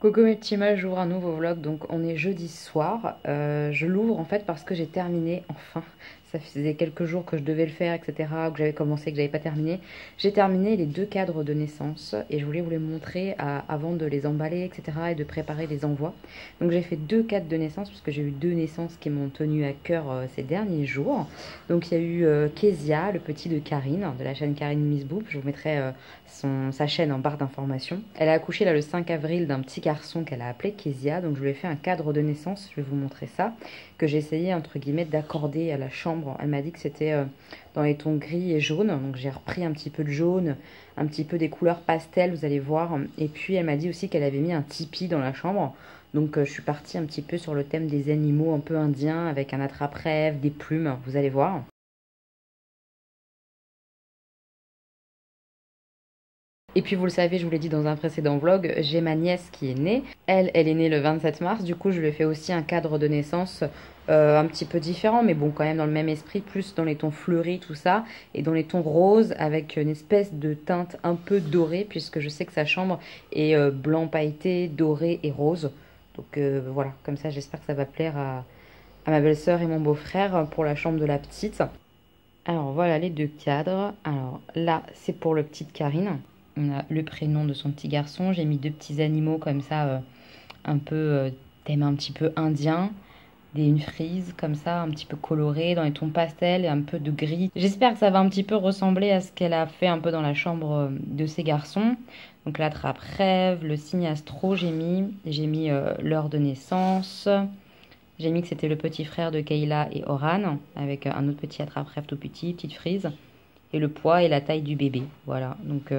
Coucou mes petits mages, j'ouvre un nouveau vlog, donc on est jeudi soir. Je l'ouvre en fait parce que j'ai terminé, enfin, ça faisait quelques jours que je devais le faire, etc., que j'avais commencé, que j'avais pas terminé. J'ai terminé les 2 cadres de naissance et je voulais vous les montrer avant de les emballer, etc., et de préparer les envois. Donc j'ai fait 2 cadres de naissance parce que j'ai eu 2 naissances qui m'ont tenu à cœur ces derniers jours. Donc il y a eu Kezia, le petit de Karine, de la chaîne Karine Miss Boop. Je vous mettrai sa chaîne en barre d'informations. Elle a accouché là le 5 avril d'un petit garçon qu'elle a appelé Kezia, donc je lui ai fait un cadre de naissance, je vais vous montrer ça, que j'ai essayé entre guillemets d'accorder à la chambre. Elle m'a dit que c'était dans les tons gris et jaunes, donc j'ai repris un petit peu de jaune, un petit peu des couleurs pastel, vous allez voir, et puis elle m'a dit aussi qu'elle avait mis un tipi dans la chambre. Donc je suis partie un petit peu sur le thème des animaux un peu indiens, avec un attrape-rêve, des plumes, vous allez voir. Et puis vous le savez, je vous l'ai dit dans un précédent vlog, j'ai ma nièce qui est née. Elle est née le 27 mars, du coup je lui ai fait aussi un cadre de naissance un petit peu différent, mais bon quand même dans le même esprit, plus dans les tons fleuris, tout ça, et dans les tons roses, avec une espèce de teinte un peu dorée, puisque je sais que sa chambre est blanc pailleté, doré et rose. Donc voilà, comme ça j'espère que ça va plaire à ma belle-sœur et mon beau-frère pour la chambre de la petite. Alors voilà les 2 cadres. Alors là c'est pour le petit de Karine. On a le prénom de son petit garçon. J'ai mis 2 petits animaux comme ça, un peu thème un petit peu indien. Une frise comme ça, un petit peu colorée, dans les tons pastels et un peu de gris. J'espère que ça va un petit peu ressembler à ce qu'elle a fait un peu dans la chambre de ses garçons. Donc l'attrape-rêve, le signe astro, j'ai mis l'heure de naissance. J'ai mis que c'était le petit frère de Kayla et Oran, avec un autre petit attrape-rêve tout petit, petite frise. Et le poids et la taille du bébé. Voilà, donc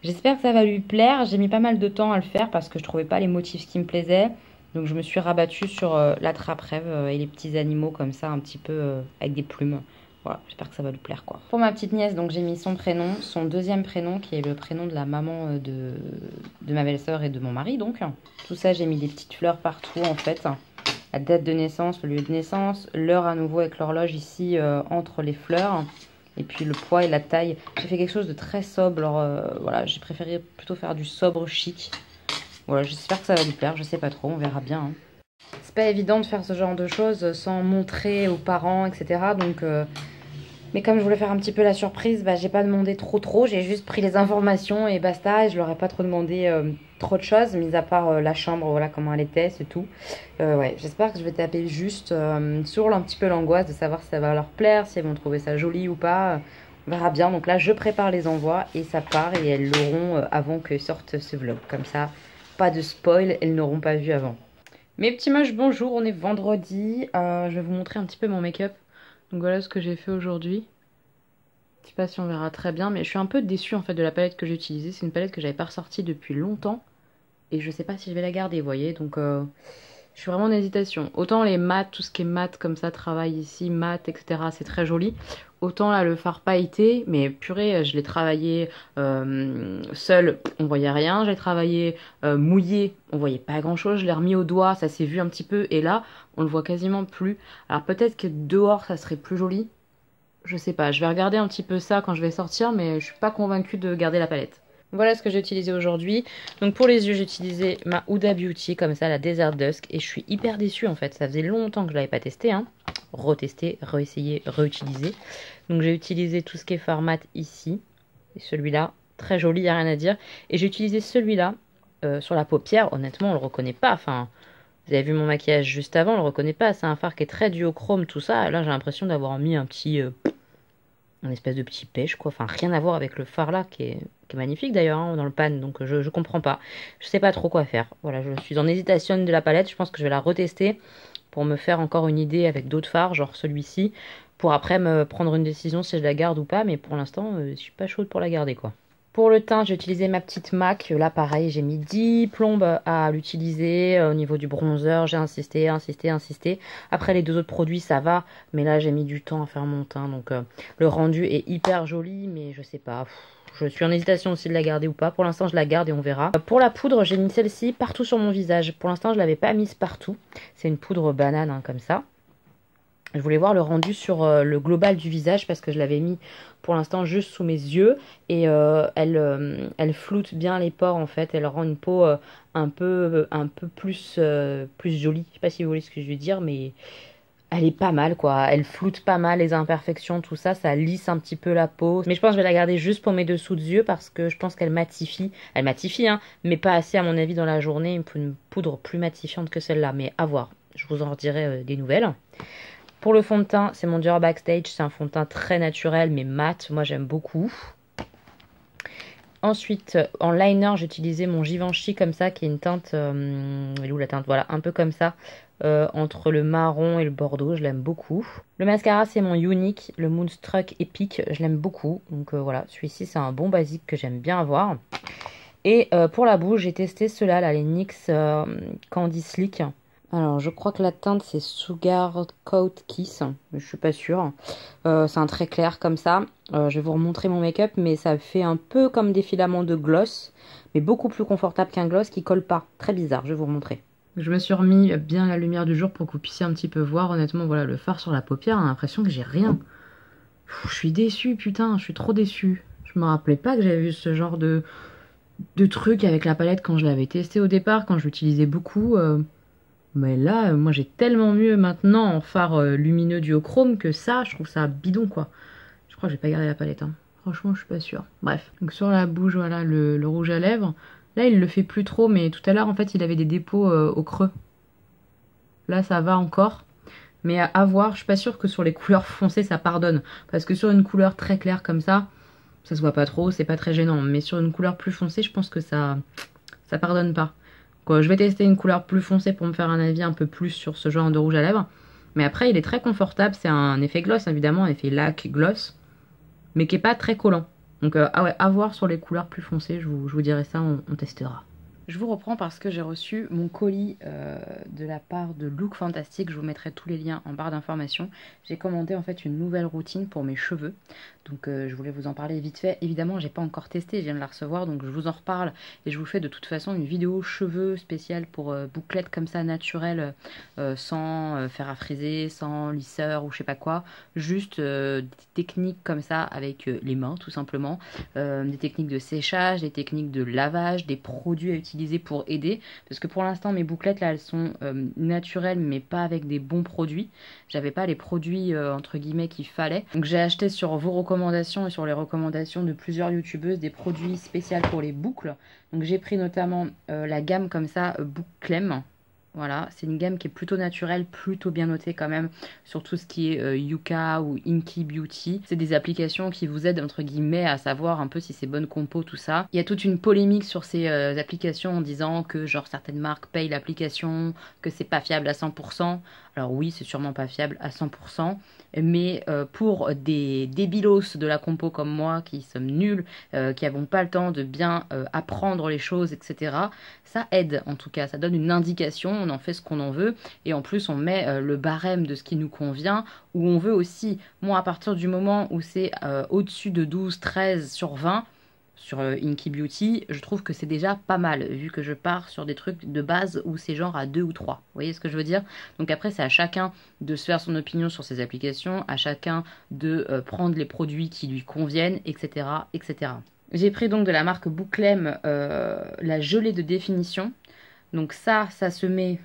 j'espère que ça va lui plaire. J'ai mis pas mal de temps à le faire parce que je trouvais pas les motifs qui me plaisaient. Donc je me suis rabattue sur l'attrape-rêve et les petits animaux comme ça, un petit peu avec des plumes. Voilà, j'espère que ça va lui plaire quoi. Pour ma petite nièce, donc j'ai mis son prénom, son deuxième prénom qui est le prénom de la maman de ma belle-sœur et de mon mari donc. Tout ça, j'ai mis des petites fleurs partout en fait. La date de naissance, le lieu de naissance, l'heure à nouveau avec l'horloge ici entre les fleurs. Et puis le poids et la taille. J'ai fait quelque chose de très sobre. Alors voilà, j'ai préféré plutôt faire du sobre chic. Voilà, j'espère que ça va lui plaire. Je sais pas trop, on verra bien. Hein. C'est pas évident de faire ce genre de choses sans montrer aux parents, etc. Donc, mais comme je voulais faire un petit peu la surprise, bah, j'ai pas demandé trop. J'ai juste pris les informations et basta. Et je leur ai pas trop demandé trop de choses, mis à part la chambre, voilà comment elle était, c'est tout. Ouais, j'espère que je vais taper juste sur un petit peu l'angoisse de savoir si ça va leur plaire, si elles vont trouver ça joli ou pas. On verra bien. Donc là, je prépare les envois et ça part et elles l'auront avant que sorte ce vlog. Comme ça, pas de spoil, elles n'auront pas vu avant. Mes petits moches, bonjour, on est vendredi. Je vais vous montrer un petit peu mon make-up. Donc voilà ce que j'ai fait aujourd'hui. Je sais pas si on verra très bien, mais je suis un peu déçue en fait de la palette que j'ai utilisée. C'est une palette que j'avais pas ressortie depuis longtemps. Et je sais pas si je vais la garder, vous voyez. Donc je suis vraiment en hésitation. Autant les mats, tout ce qui est mat comme ça, travail ici, mat, etc. C'est très joli. Autant là le fard pailleté, mais purée, je l'ai travaillé seul, on voyait rien. Je l'ai travaillé mouillé, on voyait pas grand chose. Je l'ai remis au doigt, ça s'est vu un petit peu. Et là, on le voit quasiment plus. Alors peut-être que dehors, ça serait plus joli. Je sais pas, je vais regarder un petit peu ça quand je vais sortir, mais je suis pas convaincue de garder la palette. Voilà ce que j'ai utilisé aujourd'hui. Donc pour les yeux, j'ai utilisé ma Huda Beauty, comme ça, la Desert Dusk. Et je suis hyper déçue en fait. Ça faisait longtemps que je l'avais pas testé. Hein. Retester, réessayer, réutiliser. Donc j'ai utilisé tout ce qui est fard mat ici. Et celui-là, très joli, y a rien à dire. Et j'ai utilisé celui-là sur la paupière. Honnêtement, on le reconnaît pas. Enfin, vous avez vu mon maquillage juste avant, on le reconnaît pas. C'est un fard qui est très duochrome, tout ça. Là, j'ai l'impression d'avoir mis un petit... une espèce de petit pêche quoi, enfin rien à voir avec le fard là qui est magnifique d'ailleurs hein, dans le pan, donc je comprends pas, je sais pas trop quoi faire. Voilà, je suis en hésitation de la palette, je pense que je vais la retester pour me faire encore une idée avec d'autres fards, genre celui-ci, pour après me prendre une décision si je la garde ou pas, mais pour l'instant je suis pas chaude pour la garder quoi. Pour le teint, j'ai utilisé ma petite MAC. Là, pareil, j'ai mis 10 plombes à l'utiliser. Au niveau du bronzer, j'ai insisté. Après, les 2 autres produits, ça va. Mais là, j'ai mis du temps à faire mon teint. Donc, le rendu est hyper joli. Mais je sais pas. Je suis en hésitation aussi de la garder ou pas. Pour l'instant, je la garde et on verra. Pour la poudre, j'ai mis celle-ci partout sur mon visage. Pour l'instant, je l'avais pas mise partout. C'est une poudre banane, hein, comme ça. Je voulais voir le rendu sur le global du visage parce que je l'avais mis pour l'instant juste sous mes yeux et elle floute bien les pores en fait. Elle rend une peau un peu plus, plus jolie. Je sais pas si vous voyez ce que je veux dire, mais elle est pas mal quoi. Elle floute pas mal les imperfections, tout ça, ça lisse un petit peu la peau. Mais je pense que je vais la garder juste pour mes dessous de yeux parce que je pense qu'elle matifie. Elle matifie, hein, mais pas assez à mon avis dans la journée. Il me faut une poudre plus matifiante que celle-là, mais à voir. Je vous en redirai des nouvelles. Pour le fond de teint, c'est mon Dior Backstage. C'est un fond de teint très naturel, mais mat. Moi, j'aime beaucoup. Ensuite, en liner, j'ai utilisé mon Givenchy comme ça, qui est une teinte... elle est où la teinte? Voilà, un peu comme ça. Entre le marron et le bordeaux, je l'aime beaucoup. Le mascara, c'est mon Unique, le Moonstruck Epic. Je l'aime beaucoup. Donc voilà, celui-ci, c'est un bon basique que j'aime bien avoir. Et pour la bouche, j'ai testé ceux-là, là, les NYX Candy Slick. Alors, je crois que la teinte, c'est Sugar Coat Kiss, mais je suis pas sûre. C'est un très clair comme ça. Je vais vous remontrer mon make-up, mais ça fait un peu comme des filaments de gloss, mais beaucoup plus confortable qu'un gloss qui colle pas. Très bizarre, je vais vous remontrer. Je me suis remis bien la lumière du jour pour que vous puissiez un petit peu voir. Honnêtement, voilà, le fard sur la paupière, j'ai l'impression que j'ai rien. Je suis déçue, putain, je suis trop déçue. Je me rappelais pas que j'avais vu ce genre de truc avec la palette quand je l'avais testé au départ, quand je l'utilisais beaucoup. Mais là, moi j'ai tellement mieux maintenant en fard lumineux duochrome que ça, je trouve ça bidon quoi. Je crois que j'ai pas gardé la palette, hein. Franchement, je suis pas sûre. Bref, donc sur la bouche, voilà le rouge à lèvres. Là, il le fait plus trop, mais tout à l'heure, en fait, il avait des dépôts au creux. Là, ça va encore. Mais à voir, je suis pas sûre que sur les couleurs foncées, ça pardonne. Parce que sur une couleur très claire comme ça se voit pas trop, c'est pas très gênant. Mais sur une couleur plus foncée, je pense que ça pardonne pas. Je vais tester une couleur plus foncée pour me faire un avis un peu plus sur ce genre de rouge à lèvres. Mais après, il est très confortable. C'est un effet gloss, évidemment, un effet lac gloss. Mais qui est pas très collant. Donc, ah ouais, à voir sur les couleurs plus foncées. Je vous dirai ça, on testera. Je vous reprends parce que j'ai reçu mon colis de la part de Look Fantastic. Je vous mettrai tous les liens en barre d'informations. J'ai commandé en fait une nouvelle routine pour mes cheveux. Donc je voulais vous en parler vite fait. Évidemment, j'ai pas encore testé, je viens de la recevoir, donc je vous en reparle. Et je vous fais de toute façon une vidéo cheveux spéciale pour bouclettes comme ça, naturelles, sans fer à friser, sans lisseur ou je sais pas quoi. Juste des techniques comme ça avec les mains tout simplement. Des techniques de séchage, des techniques de lavage, des produits à utiliser pour aider. Parce que pour l'instant, mes bouclettes là, elles sont naturelles mais pas avec des bons produits. J'avais pas les produits entre guillemets qu'il fallait. Donc j'ai acheté sur vos recommandations et sur les recommandations de plusieurs youtubeuses des produits spéciaux pour les boucles. Donc j'ai pris notamment la gamme comme ça, Boucle Clem. Voilà, c'est une gamme qui est plutôt naturelle, plutôt bien notée quand même sur tout ce qui est Yuka ou Inky Beauty. C'est des applications qui vous aident entre guillemets à savoir un peu si c'est bonne compo, tout ça. Il y a toute une polémique sur ces applications en disant que genre certaines marques payent l'application, que c'est pas fiable à 100%. Alors oui, c'est sûrement pas fiable à 100%, mais pour des débilos de la compo comme moi qui sommes nuls, qui n'avons pas le temps de bien apprendre les choses, etc., ça aide en tout cas, ça donne une indication, on en fait ce qu'on en veut, et en plus on met le barème de ce qui nous convient, où on veut aussi. Moi, à partir du moment où c'est au-dessus de 12, 13 sur 20, sur Inky Beauty, je trouve que c'est déjà pas mal, vu que je pars sur des trucs de base où c'est genre à 2 ou 3. Vous voyez ce que je veux dire? Donc après, c'est à chacun de se faire son opinion sur ces applications, à chacun de prendre les produits qui lui conviennent, etc. etc. J'ai pris donc de la marque Bouclem la gelée de définition. Donc ça se met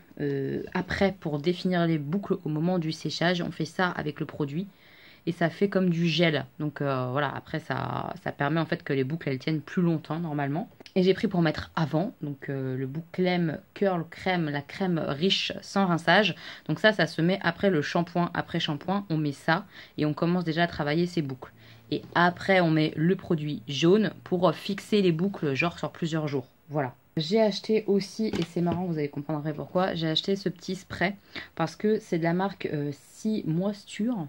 après pour définir les boucles au moment du séchage. On fait ça avec le produit. Et ça fait comme du gel. Donc voilà, après ça permet en fait que les boucles elles tiennent plus longtemps normalement. Et j'ai pris pour mettre avant, donc le Bouclem Curl Crème, la crème riche sans rinçage. Donc ça se met après le shampoing. Après shampoing, on met ça et on commence déjà à travailler ses boucles. Et après, on met le produit jaune pour fixer les boucles genre sur plusieurs jours. Voilà. J'ai acheté aussi, et c'est marrant, vous allez comprendre pourquoi, j'ai acheté ce petit spray parce que c'est de la marque Si Moisture.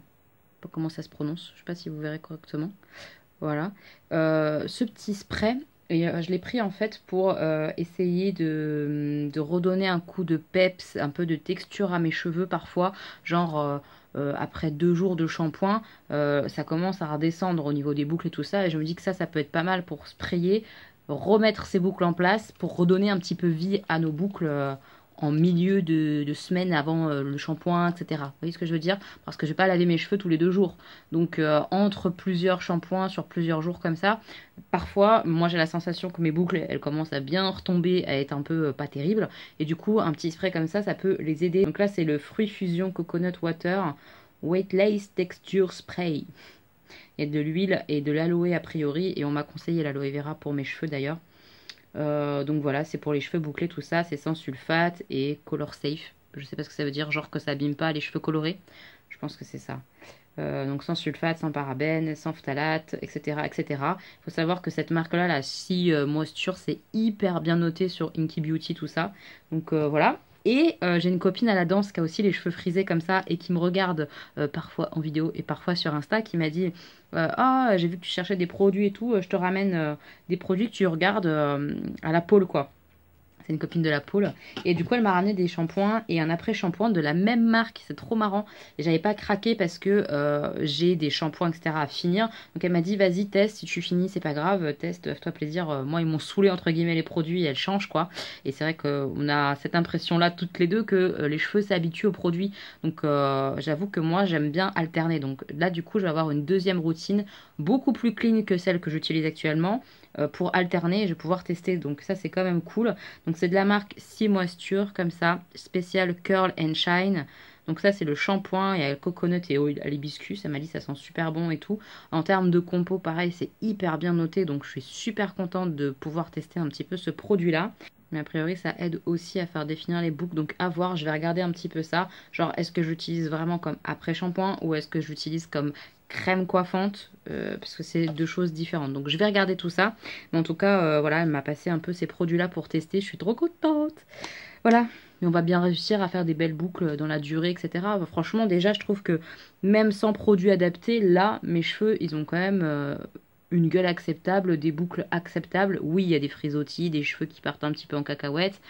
Pas comment ça se prononce, je sais pas si vous verrez correctement. Voilà, ce petit spray, et je l'ai pris en fait pour essayer de redonner un coup de peps, un peu de texture à mes cheveux parfois, genre après 2 jours de shampoing, ça commence à redescendre au niveau des boucles et tout ça, et je me dis que ça peut être pas mal pour sprayer, remettre ces boucles en place, pour redonner un petit peu vie à nos boucles en milieu de semaine avant le shampoing, etc. Vous voyez ce que je veux dire? Parce que je vais pas laver mes cheveux tous les 2 jours. Donc entre plusieurs shampoings sur plusieurs jours comme ça, parfois moi j'ai la sensation que mes boucles elles commencent à bien retomber, à être un peu pas terribles. Et du coup un petit spray comme ça peut les aider. Donc là c'est le Fruit Fusion Coconut Water Weightless Texture Spray. Il y a de l'huile et de l'aloe a priori. Et on m'a conseillé l'aloe vera pour mes cheveux d'ailleurs. Donc voilà, c'est pour les cheveux bouclés, tout ça. C'est sans sulfate et color safe. Je sais pas ce que ça veut dire, genre que ça abîme pas les cheveux colorés. Je pense que c'est ça. Donc sans sulfate, sans parabènes, sans phtalate, etc. etc. Il faut savoir que cette marque-là, la Sea Moisture, c'est hyper bien noté sur Inky Beauty, tout ça. Donc voilà. Et j'ai une copine à la danse qui a aussi les cheveux frisés comme ça et qui me regarde parfois en vidéo et parfois sur Insta, qui m'a dit ah, j'ai vu que tu cherchais des produits et tout, je te ramène des produits que tu regardes à la pôle quoi. C'est une copine de la pôle. Et du coup, elle m'a ramené des shampoings et un après-shampoing de la même marque. C'est trop marrant. Et j'avais pas craqué parce que j'ai des shampoings, etc. à finir. Donc elle m'a dit, vas-y, teste. Si tu finis, c'est pas grave. Teste, fais-toi plaisir. Moi, ils m'ont saoulé, entre guillemets, les produits. Et elles changent, quoi. Et c'est vrai qu'on a cette impression-là, toutes les deux, que les cheveux s'habituent aux produits. Donc j'avoue que moi, j'aime bien alterner. Donc là, du coup, je vais avoir une deuxième routine beaucoup plus clean que celle que j'utilise actuellement. Pour alterner, je vais pouvoir tester, donc ça c'est quand même cool. Donc c'est de la marque Sea Moisture comme ça, spécial Curl and Shine. Donc ça c'est le shampoing, il y a le coconut et oil à l'hibiscus, elle m'a dit ça sent super bon et tout. En termes de compo pareil c'est hyper bien noté, donc je suis super contente de pouvoir tester un petit peu ce produit là. Mais a priori ça aide aussi à faire définir les boucles, donc à voir, je vais regarder un petit peu ça. Genre est-ce que j'utilise vraiment comme après shampoing ou est-ce que j'utilise comme crème coiffante, parce que c'est deux choses différentes. Donc je vais regarder tout ça. Mais en tout cas, voilà, elle m'a passé un peu ces produits-là pour tester. Je suis trop contente. Voilà. Mais on va bien réussir à faire des belles boucles dans la durée, etc. Franchement, déjà, je trouve que même sans produits adaptés, là, mes cheveux, ils ont quand même une gueule acceptable, des boucles acceptables. Oui, il y a des frisottis, des cheveux qui partent un petit peu en cacahuète.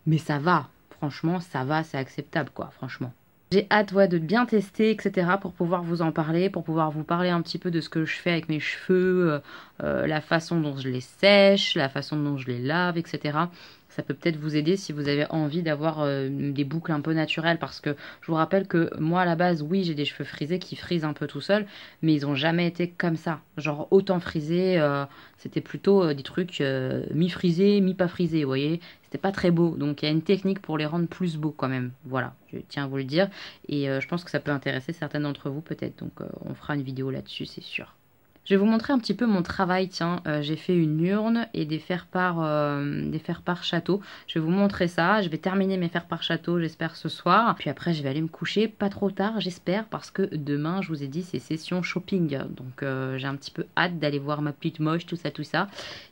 Mais ça va. Franchement, ça va, c'est acceptable, quoi, franchement. J'ai hâte de bien tester, etc. pour pouvoir vous en parler, pour pouvoir vous parler un petit peu de ce que je fais avec mes cheveux, la façon dont je les sèche, la façon dont je les lave, etc. Ça peut peut-être vous aider si vous avez envie d'avoir des boucles un peu naturelles, parce que je vous rappelle que moi à la base, oui, j'ai des cheveux frisés qui frisent un peu tout seul, mais ils n'ont jamais été comme ça. Genre autant frisés, c'était plutôt des trucs mi-frisés, mi-pas frisés, vous voyez. C'était pas très beau, donc il y a une technique pour les rendre plus beaux quand même. Voilà, je tiens à vous le dire. Et je pense que ça peut intéresser certaines d'entre vous peut-être, donc on fera une vidéo là-dessus, c'est sûr. Je vais vous montrer un petit peu mon travail, tiens, j'ai fait une urne et des faire-part château. Je vais vous montrer ça, je vais terminer mes faire-part château, j'espère ce soir. Puis après, je vais aller me coucher, pas trop tard, j'espère, parce que demain, je vous ai dit, c'est session shopping. Donc j'ai un petit peu hâte d'aller voir ma petite moche, tout ça.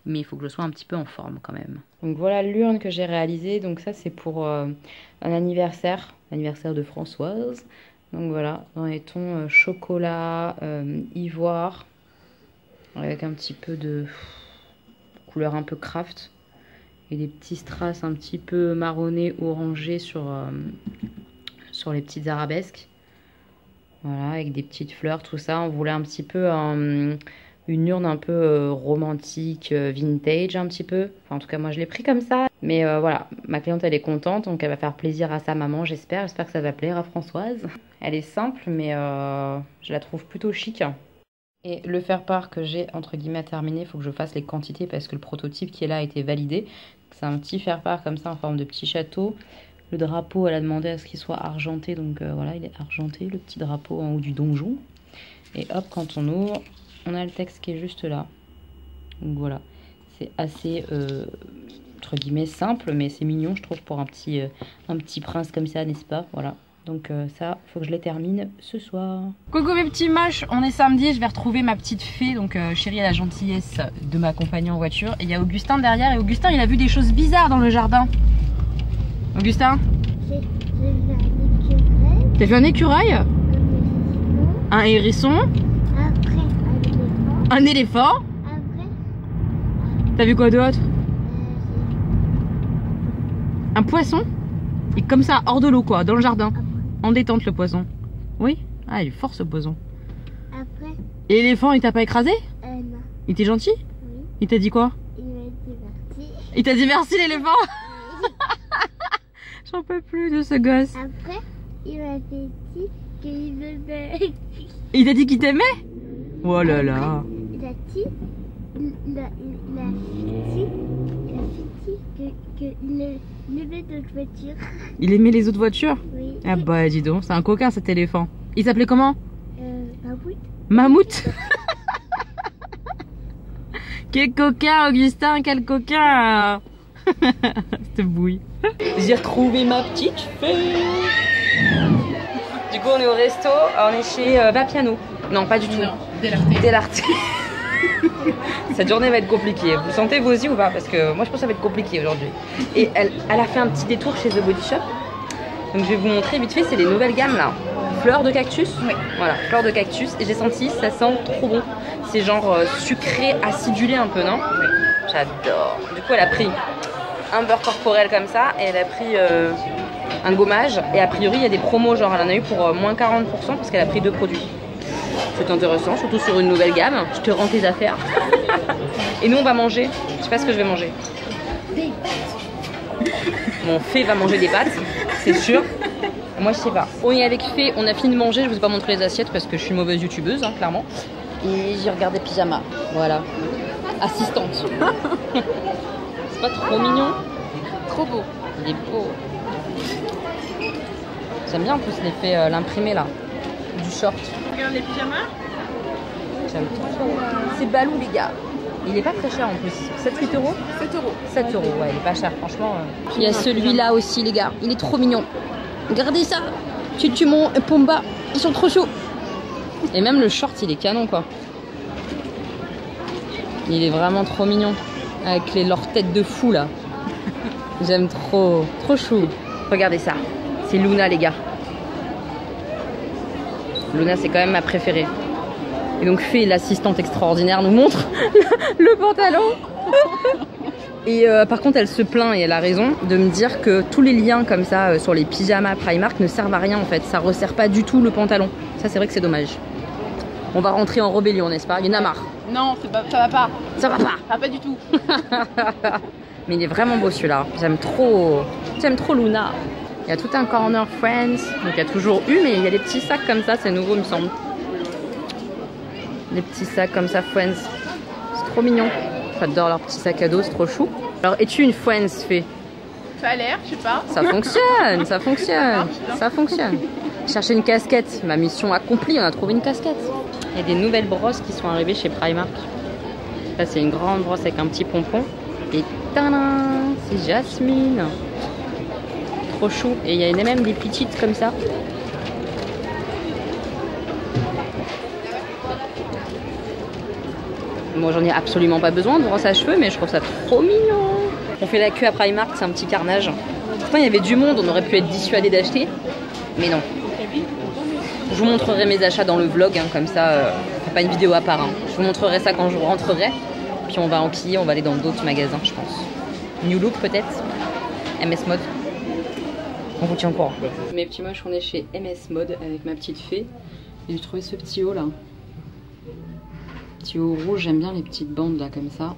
Mais il faut que je sois un petit peu en forme quand même. Donc voilà l'urne que j'ai réalisée, donc ça c'est pour un anniversaire, l'anniversaire de Françoise. Donc voilà, dans les tons chocolat, ivoire, avec un petit peu de couleur un peu craft et des petits strass un petit peu marronnés, orangés sur les petites arabesques. Voilà, avec des petites fleurs, tout ça. On voulait un petit peu une urne un peu romantique, vintage un petit peu. Enfin, en tout cas, moi je l'ai pris comme ça. Mais voilà, ma cliente elle est contente, donc elle va faire plaisir à sa maman, j'espère. J'espère que ça va plaire à Françoise. Elle est simple, mais je la trouve plutôt chic. Et le faire-part que j'ai entre guillemets terminé, il faut que je fasse les quantités parce que le prototype qui est là a été validé. C'est un petit faire-part comme ça en forme de petit château. Le drapeau, elle a demandé à ce qu'il soit argenté, donc voilà, il est argenté, le petit drapeau en haut du donjon. Et hop, quand on ouvre, on a le texte qui est juste là. Donc voilà, c'est assez entre guillemets simple, mais c'est mignon je trouve pour un petit prince comme ça, n'est-ce pas? Voilà. Donc ça, faut que je les termine ce soir. Coucou mes petits moches, on est samedi, je vais retrouver ma petite fée. Donc Chérie a la gentillesse de m'accompagner en voiture. Et il y a Augustin derrière. Et Augustin, il a vu des choses bizarres dans le jardin. Augustin, t'as vu un écureuil? Un hérisson? Après, un éléphant? Après, T'as vu quoi d'autre? Un poisson? Et comme ça, hors de l'eau quoi, dans le jardin. En détente le poisson. Oui? Ah, il est fort ce poisson. après, Et l'éléphant, il t'a pas écrasé? non. Il était gentil? Oui, Il t'a dit quoi? il m'a dit merci. Il t'a dit merci l'éléphant? J'en peux plus de ce gosse. Après, il m'a dit qu'il m'aimait. Il t'a dit qu'il t'aimait? Oh là là. Il a dit, il a dit qu'il aimait d'autres voitures. Il aimait les autres voitures? Oui. Ah bah dis donc, c'est un coquin cet éléphant. Il s'appelait comment? Mammouth. Mammouth. Quel coquin, Augustin, quel coquin. Cette bouille. J'ai retrouvé ma petite fée. Du coup, on est au resto, on est chez Vapiano. Non, pas du tout. Delarté. Cette journée va être compliquée. Vous le sentez vous aussi ou pas? Parce que moi je pense que ça va être compliqué aujourd'hui. Et elle a fait un petit détour chez The Body Shop. Donc je vais vous montrer vite fait, c'est les nouvelles gammes là. Fleurs de cactus. Oui. Voilà, fleurs de cactus. Et j'ai senti, ça sent trop bon. C'est genre sucré, acidulé un peu, non? Oui. J'adore. Du coup, elle a pris un beurre corporel comme ça et elle a pris un gommage. Et a priori, il y a des promos, genre elle en a eu pour moins 40% parce qu'elle a pris 2 produits. C'est intéressant, surtout sur une nouvelle gamme. Je te rends tes affaires. Et nous, on va manger. Je sais pas ce que je vais manger. Des pâtes. Mon Fée va manger des pâtes, c'est sûr. Moi, je sais pas. On est avec Fée, on a fini de manger. Je vous ai pas montré les assiettes parce que je suis une mauvaise youtubeuse, hein, clairement. Et j'ai regardé pyjama. Voilà. Assistante. C'est pas trop mignon? Trop beau. Il est beau. J'aime bien en plus l'effet, l'imprimé là. Du short. Regarde les pyjamas. J'aime trop. C'est balou les gars. Il est pas très cher en plus. 7-8 euros? 7 euros. 7 euros, ouais, il est pas cher franchement. Il y a celui-là aussi les gars. Il est trop mignon. Regardez ça. Tutumon et Pumba. Ils sont trop chauds. Et même le short il est canon quoi. Il est vraiment trop mignon. Avec leurs têtes de fou là. J'aime trop. Trop chou. Regardez ça. C'est Luna les gars. Luna c'est quand même ma préférée. Et donc Fée, l'assistante extraordinaire, nous montre le pantalon. Et par contre elle se plaint, et elle a raison, de me dire que tous les liens comme ça sur les pyjamas Primark ne servent à rien en fait. Ça resserre pas du tout le pantalon. Ça c'est vrai que c'est dommage. On va rentrer en rébellion, n'est-ce pas? Il y en a marre. Non, ça va pas. Ça va pas. Ça va pas du tout. Mais il est vraiment beau celui-là. J'aime trop Luna. Il y a tout un corner Friends. Donc il y a toujours eu, mais il y a des petits sacs comme ça, c'est nouveau il me semble. Des petits sacs comme ça Friends. C'est trop mignon. J'adore leurs petits sacs à dos, c'est trop chou. Alors es-tu une Friends Fée? Ça a l'air, je sais pas. Ça fonctionne, ça fonctionne. Ça fonctionne. Chercher une casquette, ma mission accomplie, on a trouvé une casquette. Il y a des nouvelles brosses qui sont arrivées chez Primark. Là c'est une grande brosse avec un petit pompon. Et tadam, c'est Jasmine. Trop chou. Et il y a même des petites comme ça. Moi j'en ai absolument pas besoin de brosse à cheveux, mais je trouve ça trop mignon. On fait la queue à Primark, c'est un petit carnage. Pourtant il y avait du monde, on aurait pu être dissuadé d'acheter. Mais non. Je vous montrerai mes achats dans le vlog, hein, comme ça, c'est pas une vidéo à part. Hein. Je vous montrerai ça quand je rentrerai. Puis on va enquiller, on va aller dans d'autres magasins, je pense. New Look peut-être. MS Mode. On vous tient au courant. Mes petits moches, on est chez MS Mode avec ma petite Fée. Et j'ai trouvé ce petit haut là. Petit haut rouge, j'aime bien les petites bandes là comme ça.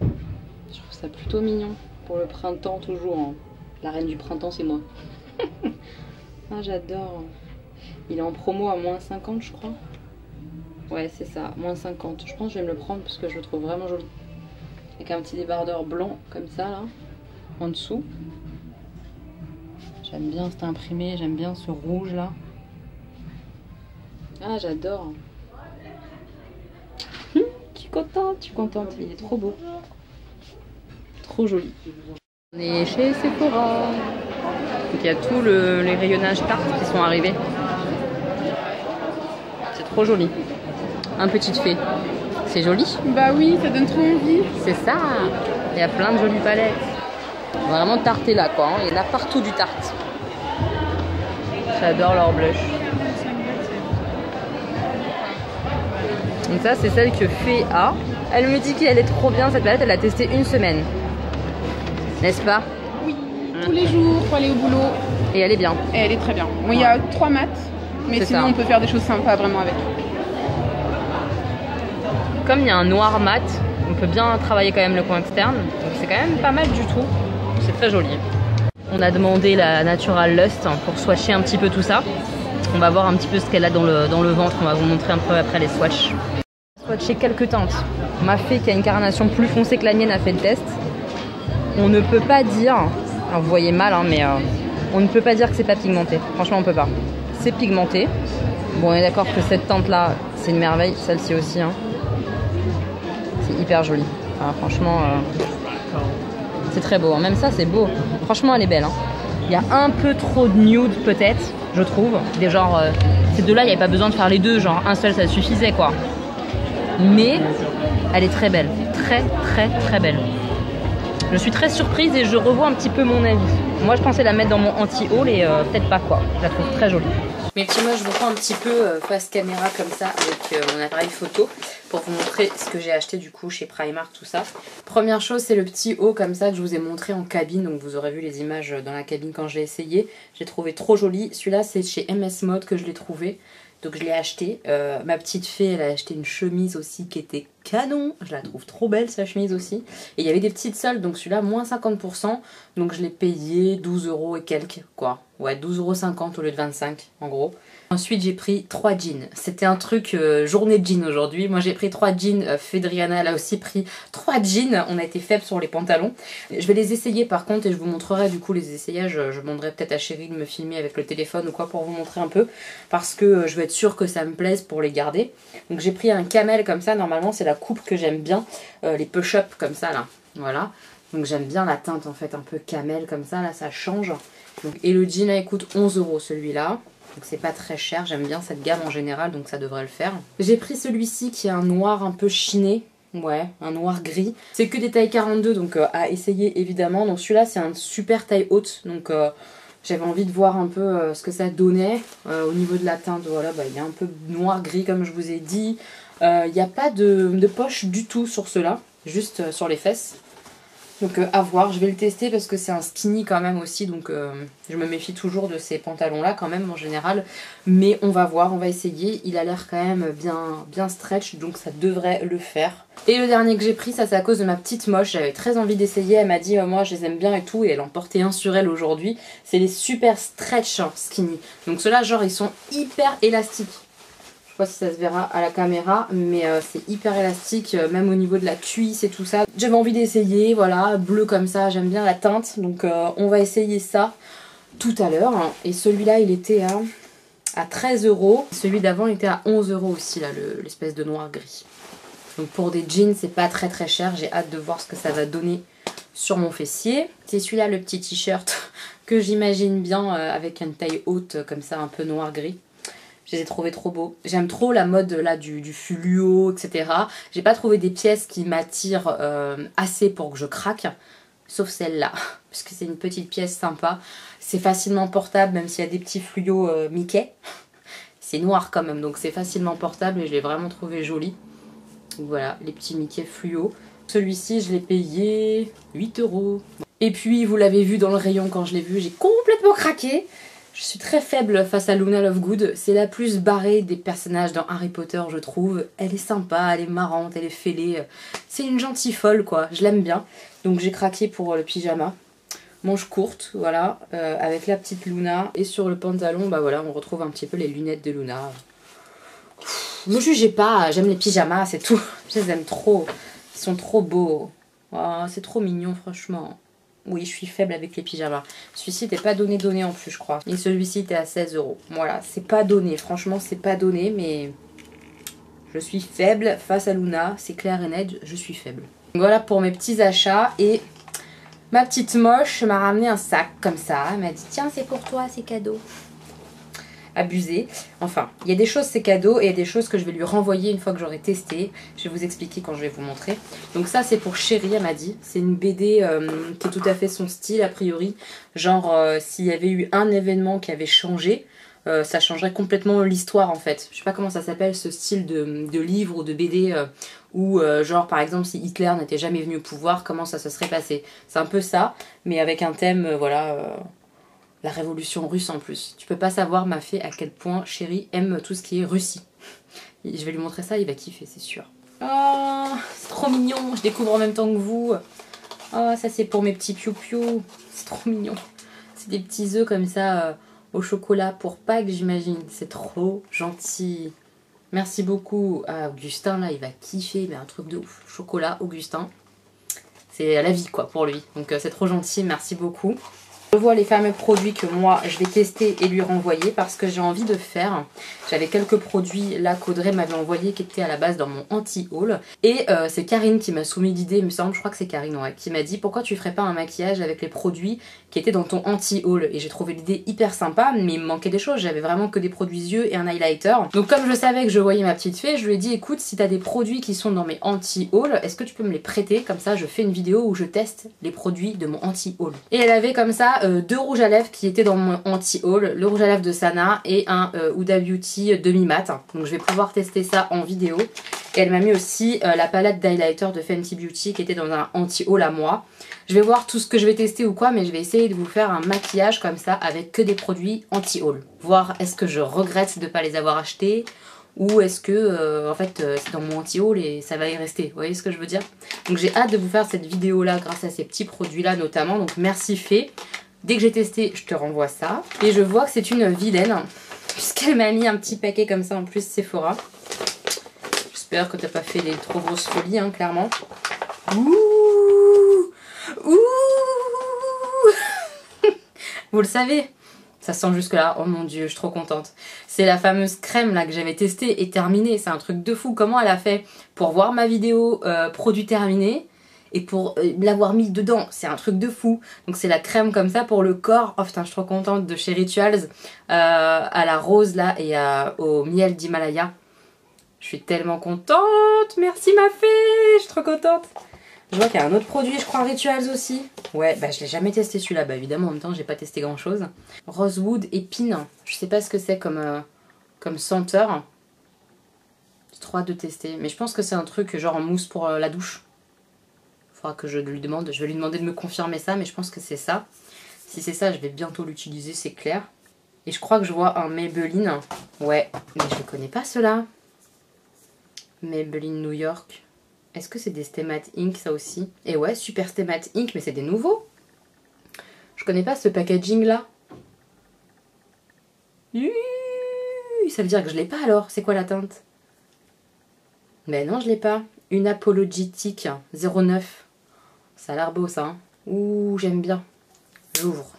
Je trouve ça plutôt mignon. Pour le printemps toujours. Hein. La reine du printemps c'est moi. Ah j'adore. Il est en promo à moins 50 je crois. Ouais c'est ça, moins 50. Je pense que je vais me le prendre parce que je le trouve vraiment joli. Avec un petit débardeur blanc comme ça là. En dessous. J'aime bien cet imprimé, j'aime bien ce rouge là. Ah j'adore. Je suis contente, il est trop beau. Trop joli. On est chez Sephora. Donc il y a tous les rayonnages tartes qui sont arrivés. C'est trop joli. Un petite Fée. C'est joli? Bah oui, ça donne trop envie. C'est ça. Il y a plein de jolies palettes. Vraiment tarté là quoi. Il y en a partout du tarte. J'adore leur blush. Donc ça c'est celle que Fée a. Elle me dit qu'elle est trop bien cette palette. Elle l'a testée une semaine. N'est-ce pas? Oui, tous les jours pour aller au boulot. Et elle est bien. Et elle est très bien. Bon, il y a 3 mats, mais sinon ça. on peut faire des choses sympas vraiment avec. Comme il y a un noir mat, on peut bien travailler quand même le coin externe. Donc c'est quand même pas mal du tout. C'est très joli. On a demandé la Natural Lust pour swatcher un petit peu tout ça. On va voir un petit peu ce qu'elle a dans le ventre. On va vous montrer un peu après les swatchs. Swatcher quelques teintes. Ma fée qui a une carnation plus foncée que la mienne a fait le test. On ne peut pas dire, alors vous voyez mal hein, mais on ne peut pas dire que c'est pas pigmenté. Franchement on peut pas. C'est pigmenté. Bon on est d'accord que cette teinte là c'est une merveille, celle-ci aussi hein. C'est hyper joli. Enfin, franchement c'est très beau, hein. Même ça c'est beau. Franchement elle est belle hein. Il y a un peu trop de nude peut-être, je trouve. Des genres, ces deux là il n'y avait pas besoin de faire les deux, genre un seul ça suffisait quoi. Mais elle est très belle, très très très belle. Je suis très surprise et je revois un petit peu mon avis. Moi je pensais la mettre dans mon anti-haul et peut-être pas quoi. Je la trouve très jolie. Mais puis moi je vous prends un petit peu face caméra comme ça avec mon appareil photo pour vous montrer ce que j'ai acheté du coup chez Primark, tout ça. Première chose c'est le petit haut comme ça que je vous ai montré en cabine, donc vous aurez vu les images dans la cabine quand je l'ai essayé. J'ai trouvé trop joli. Celui-là c'est chez MS Mode que je l'ai trouvé. Donc je l'ai acheté. Ma petite fée elle a acheté une chemise aussi qui était canon. Je la trouve trop belle sa chemise aussi. Et il y avait des petites soldes, donc celui-là moins 50%. Donc je l'ai payé 12 € et quelques quoi. Ouais 12,50 € au lieu de 25 en gros. Ensuite j'ai pris 3 jeans. C'était un truc journée de jeans aujourd'hui. Moi j'ai pris 3 jeans. Fedriana elle a aussi pris 3 jeans. On a été faibles sur les pantalons. Je vais les essayer par contre et je vous montrerai du coup les essayages. Je demanderai peut-être à Chérie de me filmer avec le téléphone ou quoi pour vous montrer un peu. Parce que je veux être sûre que ça me plaise pour les garder. Donc j'ai pris un camel comme ça. Normalement c'est la coupe que j'aime bien. Les push-up comme ça là. Voilà. Donc j'aime bien la teinte en fait un peu camel comme ça. Là ça change. Donc, et le jean là il coûte 11 € celui-là. Donc c'est pas très cher, j'aime bien cette gamme en général, donc ça devrait le faire. J'ai pris celui-ci qui est un noir un peu chiné. Ouais, un noir gris. C'est que des tailles 42, donc à essayer évidemment. Donc celui-là c'est un super taille haute, donc j'avais envie de voir un peu ce que ça donnait. Au niveau de la teinte, voilà, bah, il est un peu noir gris comme je vous ai dit. Il n'y a pas de poche du tout sur ceux-là, juste sur les fesses. Donc à voir, je vais le tester parce que c'est un skinny quand même aussi, donc je me méfie toujours de ces pantalons là quand même en général. Mais on va voir, on va essayer, il a l'air quand même bien stretch, donc ça devrait le faire. Et le dernier que j'ai pris, ça c'est à cause de ma petite moche, j'avais très envie d'essayer, elle m'a dit moi je les aime bien et tout, et elle en portait un sur elle aujourd'hui. C'est les super stretch skinny, donc ceux-là genre ils sont hyper élastiques. Je sais pas si ça se verra à la caméra, mais c'est hyper élastique, même au niveau de la cuisse et tout ça. J'avais envie d'essayer, voilà, bleu comme ça, j'aime bien la teinte, donc on va essayer ça tout à l'heure. Et celui-là il était à 13 €, celui d'avant était à 11 € aussi, là, l'espèce de noir gris. Donc pour des jeans c'est pas très cher, j'ai hâte de voir ce que ça va donner sur mon fessier. C'est celui-là le petit t-shirt que j'imagine bien avec une taille haute comme ça, un peu noir gris. Je les ai trouvés trop beaux. J'aime trop la mode là du fluo, etc. J'ai pas trouvé des pièces qui m'attirent assez pour que je craque. Sauf celle-là. Parce que c'est une petite pièce sympa. C'est facilement portable même s'il y a des petits fluos Mickey. C'est noir quand même donc c'est facilement portable et je l'ai vraiment trouvé joli. Donc voilà, les petits Mickey fluo. Celui-ci je l'ai payé 8 €. Et puis vous l'avez vu dans le rayon quand je l'ai vu, j'ai complètement craqué. Je suis très faible face à Luna Lovegood. C'est la plus barrée des personnages dans Harry Potter, je trouve. Elle est sympa, elle est marrante, elle est fêlée. C'est une gentille folle, quoi. Je l'aime bien. Donc j'ai craqué pour le pyjama. Manche courte, voilà, avec la petite Luna. Et sur le pantalon, bah voilà, on retrouve un petit peu les lunettes de Luna. Ne jugez pas, j'aime les pyjamas, c'est tout. Je les aime trop. Ils sont trop beaux. Oh, c'est trop mignon, franchement. Oui, je suis faible avec les pyjamas. Celui-ci n'était pas donné en plus, je crois. Et celui-ci était à 16 €. Voilà, c'est pas donné. Franchement, c'est pas donné, mais je suis faible face à Luna. C'est clair et net, je suis faible. Donc voilà pour mes petits achats. Et ma petite moche m'a ramené un sac comme ça. Elle m'a dit, tiens, c'est pour toi, c'est cadeau. Abusé. Enfin, il y a des choses c'est cadeau et il y a des choses que je vais lui renvoyer une fois que j'aurai testé. Je vais vous expliquer quand je vais vous montrer. Donc ça c'est pour Chérie, elle m'a dit. C'est une BD qui est tout à fait son style a priori. Genre s'il y avait eu un événement qui avait changé, ça changerait complètement l'histoire en fait. Je sais pas comment ça s'appelle ce style de livre ou de BD où genre par exemple si Hitler n'était jamais venu au pouvoir, comment ça se serait passé. C'est un peu ça, mais avec un thème voilà... la révolution russe en plus. Tu peux pas savoir, ma fée, à quel point Chérie aime tout ce qui est Russie. Je vais lui montrer ça, il va kiffer, c'est sûr. Oh, c'est trop mignon. Je découvre en même temps que vous. Oh, ça c'est pour mes petits piou-piou. C'est trop mignon. C'est des petits œufs comme ça au chocolat pour Pâques, j'imagine. C'est trop gentil. Merci beaucoup à Augustin, là, il va kiffer, mais un truc de ouf. Chocolat, Augustin. C'est la vie, quoi, pour lui. Donc c'est trop gentil, merci beaucoup. Je vois les fameux produits que moi je vais tester et lui renvoyer parce que j'ai envie de faire. J'avais quelques produits là qu'Audrey m'avait envoyé qui étaient à la base dans mon anti-haul. Et c'est Karine qui m'a soumis l'idée, il me semble, je crois que c'est Karine, ouais, qui m'a dit pourquoi tu ferais pas un maquillage avec les produits qui étaient dans ton anti-haul. Et j'ai trouvé l'idée hyper sympa, mais il me manquait des choses. J'avais vraiment que des produits yeux et un highlighter. Donc comme je savais que je voyais ma petite fée, je lui ai dit écoute, si t'as des produits qui sont dans mes anti-haul, est-ce que tu peux me les prêter? Comme ça je fais une vidéo où je teste les produits de mon anti-haul. Et elle avait comme ça deux rouges à lèvres qui étaient dans mon anti-haul, le rouge à lèvres de Sana et un Huda Beauty demi-mat. Donc je vais pouvoir tester ça en vidéo. Et elle m'a mis aussi la palette d'highlighter de Fenty Beauty qui était dans un anti-haul à moi. Je vais voir tout ce que je vais tester ou quoi, mais je vais essayer de vous faire un maquillage comme ça avec que des produits anti-haul. Voir est-ce que je regrette de ne pas les avoir achetés ou est-ce que en fait c'est dans mon anti-haul et ça va y rester. Vous voyez ce que je veux dire? Donc j'ai hâte de vous faire cette vidéo là grâce à ces petits produits là notamment. Donc merci Fée. Dès que j'ai testé, je te renvoie ça. Et je vois que c'est une vilaine, puisqu'elle m'a mis un petit paquet comme ça en plus Sephora. J'espère que t'as pas fait des trop grosses folies, hein, clairement. Ouh, ouh. Vous le savez, ça sent jusque là. Oh mon dieu, je suis trop contente. C'est la fameuse crème là que j'avais testée et terminée. C'est un truc de fou. Comment elle a fait pour voir ma vidéo produit terminé et pour l'avoir mis dedans, c'est un truc de fou. Donc c'est la crème comme ça pour le corps. Oh putain, je suis trop contente, de chez Rituals à la rose là et au miel d'Himalaya. Je suis tellement contente. Merci ma fée, je suis trop contente. Je vois qu'il y a un autre produit, je crois, Rituals aussi. Ouais, bah je l'ai jamais testé celui-là. Bah évidemment, en même temps, j'ai pas testé grand chose. Rosewood épine. Je sais pas ce que c'est comme senteur. J'ai trop hâte de tester. Mais je pense que c'est un truc genre en mousse pour la douche. Faudra que je lui demande, je vais lui demander de me confirmer ça, mais je pense que c'est ça. Si c'est ça, je vais bientôt l'utiliser, c'est clair. Et je crois que je vois un Maybelline. Ouais, mais je ne connais pas cela. Maybelline New York. Est-ce que c'est des Stay Matte Ink ça aussi? Et ouais, Super Stay Matte Ink, mais c'est des nouveaux. Je connais pas ce packaging là. Ça veut dire que je l'ai pas alors. C'est quoi la teinte? Mais non, je l'ai pas. Une Apologetic 09. Ça a l'air beau ça. Hein. Ouh, j'aime bien. J'ouvre.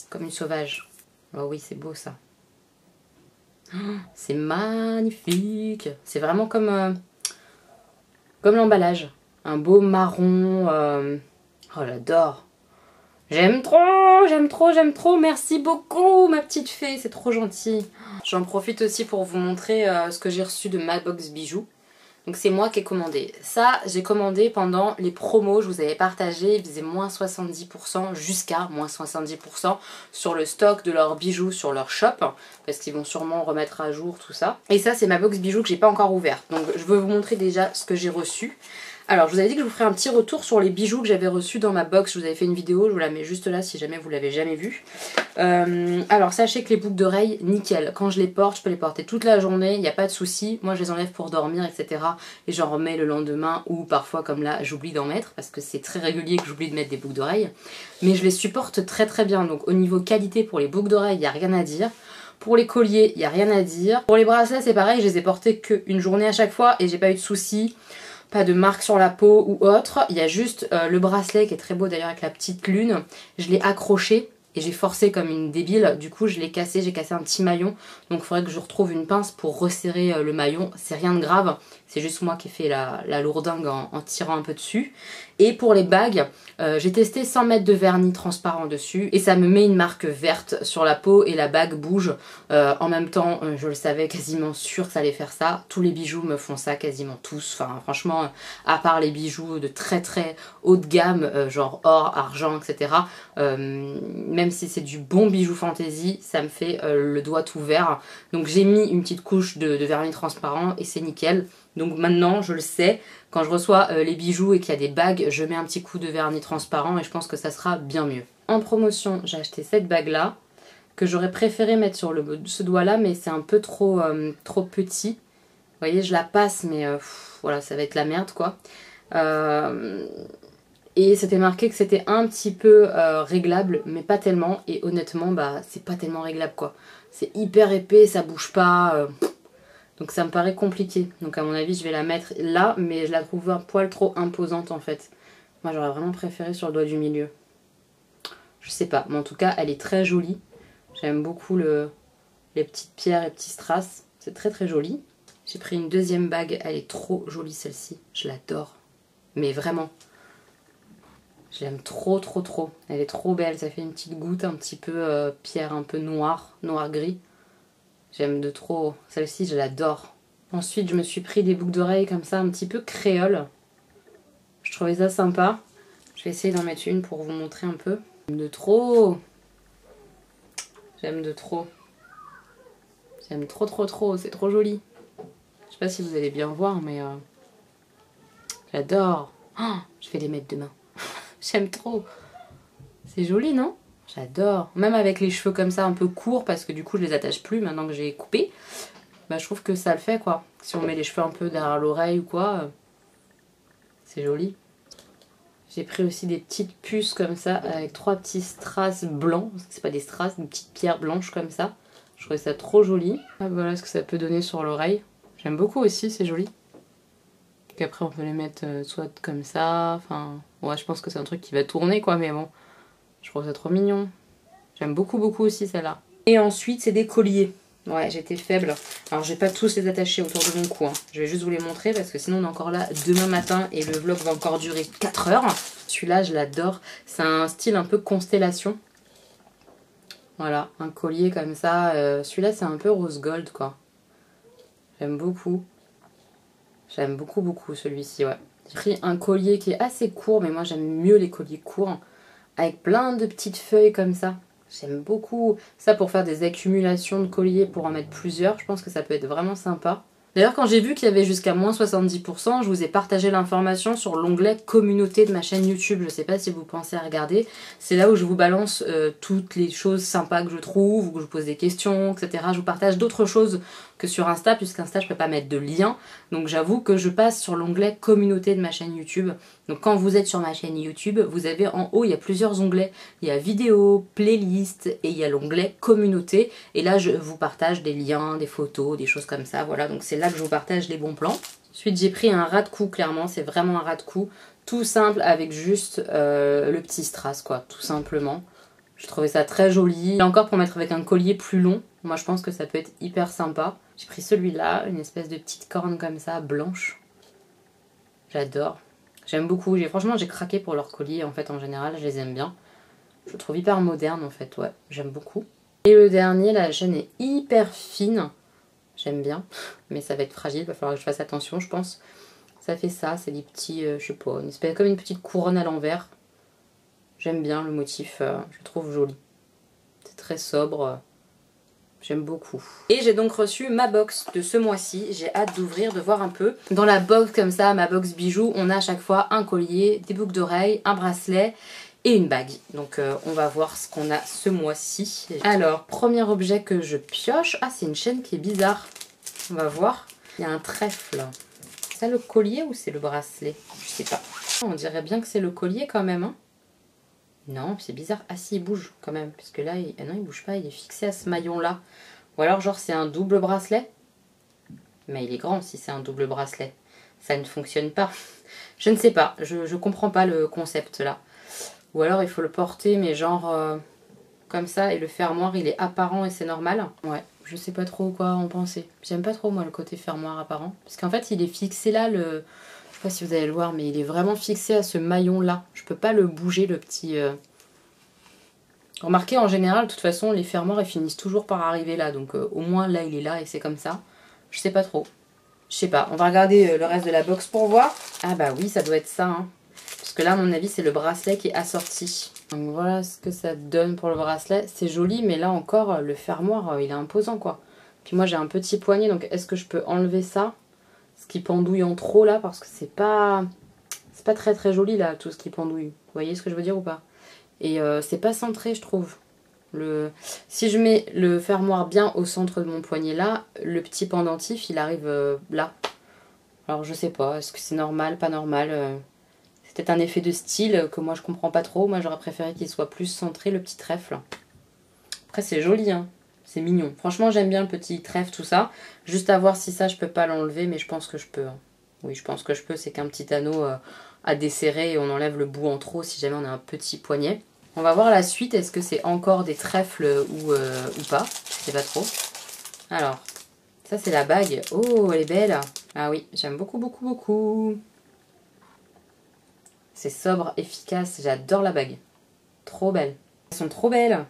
Comme une sauvage. Oh oui, c'est beau ça. Oh, c'est magnifique. C'est vraiment comme l'emballage. Un beau marron. Oh, j'adore. J'aime trop, j'aime trop, j'aime trop. Merci beaucoup, ma petite fée. C'est trop gentil. J'en profite aussi pour vous montrer ce que j'ai reçu de ma box bijoux. Donc c'est moi qui ai commandé. Ça, j'ai commandé pendant les promos, je vous avais partagé, ils faisaient moins 70%, jusqu'à moins 70% sur le stock de leurs bijoux sur leur shop, parce qu'ils vont sûrement remettre à jour tout ça. Et ça, c'est ma box bijoux que j'ai pas encore ouverte. Donc je veux vous montrer déjà ce que j'ai reçu. Alors je vous avais dit que je vous ferai un petit retour sur les bijoux que j'avais reçus dans ma box. Je vous avais fait une vidéo, je vous la mets juste là si jamais vous l'avez jamais vue. Alors sachez que les boucles d'oreilles, nickel. Quand je les porte, je peux les porter toute la journée, il n'y a pas de souci. Moi je les enlève pour dormir, etc. Et j'en remets le lendemain ou parfois comme là j'oublie d'en mettre parce que c'est très régulier que j'oublie de mettre des boucles d'oreilles. Mais je les supporte très très bien. Donc au niveau qualité pour les boucles d'oreilles, il n'y a rien à dire. Pour les colliers, il n'y a rien à dire. Pour les bracelets, c'est pareil, je les ai portés qu'une journée à chaque fois et j'ai pas eu de soucis. Pas de marque sur la peau ou autre. Il y a juste le bracelet qui est très beau d'ailleurs avec la petite lune. Je l'ai accroché et j'ai forcé comme une débile. Du coup je l'ai cassé, j'ai cassé un petit maillon. Donc il faudrait que je retrouve une pince pour resserrer le maillon. C'est rien de grave. C'est juste moi qui ai fait la lourdingue en tirant un peu dessus. Et pour les bagues, j'ai testé 100 mètres de vernis transparent dessus. Et ça me met une marque verte sur la peau et la bague bouge. En même temps, je le savais quasiment sûr que ça allait faire ça. Tous les bijoux me font ça, quasiment tous. Enfin franchement, à part les bijoux de très très haut de gamme, genre or, argent, etc. Même si c'est du bon bijou fantaisie, ça me fait le doigt tout vert. Donc j'ai mis une petite couche de vernis transparent et c'est nickel. Donc maintenant je le sais, quand je reçois les bijoux et qu'il y a des bagues, je mets un petit coup de vernis transparent et je pense que ça sera bien mieux. En promotion, j'ai acheté cette bague là, que j'aurais préféré mettre sur ce doigt là, mais c'est un peu trop petit. Vous voyez, je la passe, mais voilà, ça va être la merde quoi. Et c'était marqué que c'était un petit peu réglable, mais pas tellement. Et honnêtement, bah c'est pas tellement réglable quoi. C'est hyper épais, ça bouge pas. Donc ça me paraît compliqué. Donc à mon avis, je vais la mettre là, mais je la trouve un poil trop imposante en fait. Moi j'aurais vraiment préféré sur le doigt du milieu. Je sais pas, mais en tout cas, elle est très jolie. J'aime beaucoup les petites pierres et petits strass. C'est très très joli. J'ai pris une deuxième bague. Elle est trop jolie celle-ci. Je l'adore. Mais vraiment. Je l'aime trop trop trop. Elle est trop belle. Ça fait une petite goutte un petit peu pierre un peu noire. Noir-gris. J'aime de trop. Celle-ci, je l'adore. Ensuite, je me suis pris des boucles d'oreilles comme ça, un petit peu créole. Je trouvais ça sympa. Je vais essayer d'en mettre une pour vous montrer un peu. J'aime de trop. J'aime de trop. J'aime trop trop trop. C'est trop joli. Je sais pas si vous allez bien voir, mais j'adore. Oh, je vais les mettre demain. J'aime trop. C'est joli, non? J'adore. Même avec les cheveux comme ça un peu courts, parce que du coup je les attache plus maintenant que j'ai coupé. Bah je trouve que ça le fait quoi. Si on met les cheveux un peu derrière l'oreille ou quoi, c'est joli. J'ai pris aussi des petites puces comme ça, avec 3 petits strass blancs. C'est pas des strass, des petites pierres blanches comme ça. Je trouvais ça trop joli. Ah, voilà ce que ça peut donner sur l'oreille. J'aime beaucoup aussi, c'est joli. Donc après on peut les mettre soit comme ça, enfin... Ouais, je pense que c'est un truc qui va tourner quoi, mais bon. Je trouve ça trop mignon. J'aime beaucoup beaucoup aussi celle-là. Et ensuite c'est des colliers. Ouais, j'étais faible. Alors je vais pas tous les attacher autour de mon cou. Hein. Je vais juste vous les montrer parce que sinon on est encore là demain matin et le vlog va encore durer 4 heures. Celui-là je l'adore. C'est un style un peu constellation. Voilà, un collier comme ça. Celui-là c'est un peu rose gold quoi. J'aime beaucoup. J'aime beaucoup beaucoup celui-ci, ouais. J'ai pris un collier qui est assez court, mais moi j'aime mieux les colliers courts. Avec plein de petites feuilles comme ça. J'aime beaucoup ça pour faire des accumulations de colliers, pour en mettre plusieurs. Je pense que ça peut être vraiment sympa. D'ailleurs, quand j'ai vu qu'il y avait jusqu'à moins 70%, je vous ai partagé l'information sur l'onglet communauté de ma chaîne YouTube. Je sais pas si vous pensez à regarder. C'est là où je vous balance toutes les choses sympas que je trouve, ou que je vous pose des questions, etc. Je vous partage d'autres choses que sur Insta, puisqu'Insta je peux pas mettre de lien. Donc j'avoue que je passe sur l'onglet communauté de ma chaîne YouTube. Donc quand vous êtes sur ma chaîne YouTube, vous avez en haut, il y a plusieurs onglets. Il y a vidéo, playlist et il y a l'onglet communauté. Et là je vous partage des liens, des photos, des choses comme ça. Voilà, donc c'est là que je vous partage les bons plans. Ensuite j'ai pris un ras de cou, clairement, c'est vraiment un ras de cou. Tout simple avec juste le petit strass quoi, tout simplement. Je trouvais ça très joli. Et encore pour mettre avec un collier plus long, moi je pense que ça peut être hyper sympa. J'ai pris celui-là, une espèce de petite corne comme ça, blanche. J'adore. J'aime beaucoup. Franchement j'ai craqué pour leurs colliers en fait en général, je les aime bien. Je le trouve hyper moderne en fait, ouais, j'aime beaucoup. Et le dernier, la chaîne est hyper fine. J'aime bien, mais ça va être fragile, il va falloir que je fasse attention je pense. Ça fait ça, c'est des petits, je sais pas, une espèce, comme une petite couronne à l'envers. J'aime bien le motif, je le trouve joli. C'est très sobre, j'aime beaucoup. Et j'ai donc reçu ma box de ce mois-ci, j'ai hâte d'ouvrir, de voir un peu. Dans la box comme ça, ma box bijoux, on a à chaque fois un collier, des boucles d'oreilles, un bracelet et une bague. Donc on va voir ce qu'on a ce mois-ci. Alors, premier objet que je pioche, ah c'est une chaîne qui est bizarre. On va voir, il y a un trèfle. C'est le collier ou c'est le bracelet? Je sais pas. On dirait bien que c'est le collier quand même, hein. Non, c'est bizarre. Ah si, il bouge quand même. Parce que là, ah non, il bouge pas. Il est fixé à ce maillon-là. Ou alors, genre, c'est un double bracelet. Mais il est grand si c'est un double bracelet. Ça ne fonctionne pas. Je ne sais pas. Je comprends pas le concept là. Ou alors, il faut le porter, mais genre comme ça. Et le fermoir, il est apparent et c'est normal. Ouais, je sais pas trop quoi en penser. J'aime pas trop, moi, le côté fermoir apparent. Parce qu'en fait, il est fixé là, je sais pas si vous allez le voir, mais il est vraiment fixé à ce maillon là. Je peux pas le bouger, le petit... Remarquez, en général, de toute façon, les fermoirs ils finissent toujours par arriver là. Donc au moins là il est là et c'est comme ça. Je sais pas trop. Je sais pas. On va regarder le reste de la box pour voir. Ah bah oui, ça doit être ça. Hein. Parce que là, à mon avis, c'est le bracelet qui est assorti. Donc voilà ce que ça donne pour le bracelet. C'est joli, mais là encore, le fermoir, il est imposant quoi. Puis moi j'ai un petit poignet, donc est-ce que je peux enlever ça? Ce qui pendouille en trop là, parce que c'est pas très très joli là, tout ce qui pendouille. Vous voyez ce que je veux dire ou pas? Et c'est pas centré, je trouve. Si je mets le fermoir bien au centre de mon poignet là, le petit pendentif il arrive là. Alors je sais pas, est-ce que c'est normal, pas normal? C'est peut-être un effet de style que moi je comprends pas trop. Moi j'aurais préféré qu'il soit plus centré, le petit trèfle. Après c'est joli, hein. C'est mignon. Franchement j'aime bien le petit trèfle, tout ça. Juste à voir si ça je peux pas l'enlever, mais je pense que je peux. Hein. Oui, je pense que je peux. C'est qu'un petit anneau à desserrer et on enlève le bout en trop si jamais on a un petit poignet. On va voir la suite. Est-ce que c'est encore des trèfles ou pas? Je sais pas trop. Alors, ça c'est la bague. Oh, elle est belle. Ah oui, j'aime beaucoup, beaucoup, beaucoup. C'est sobre, efficace. J'adore la bague. Trop belle. Elles sont trop belles.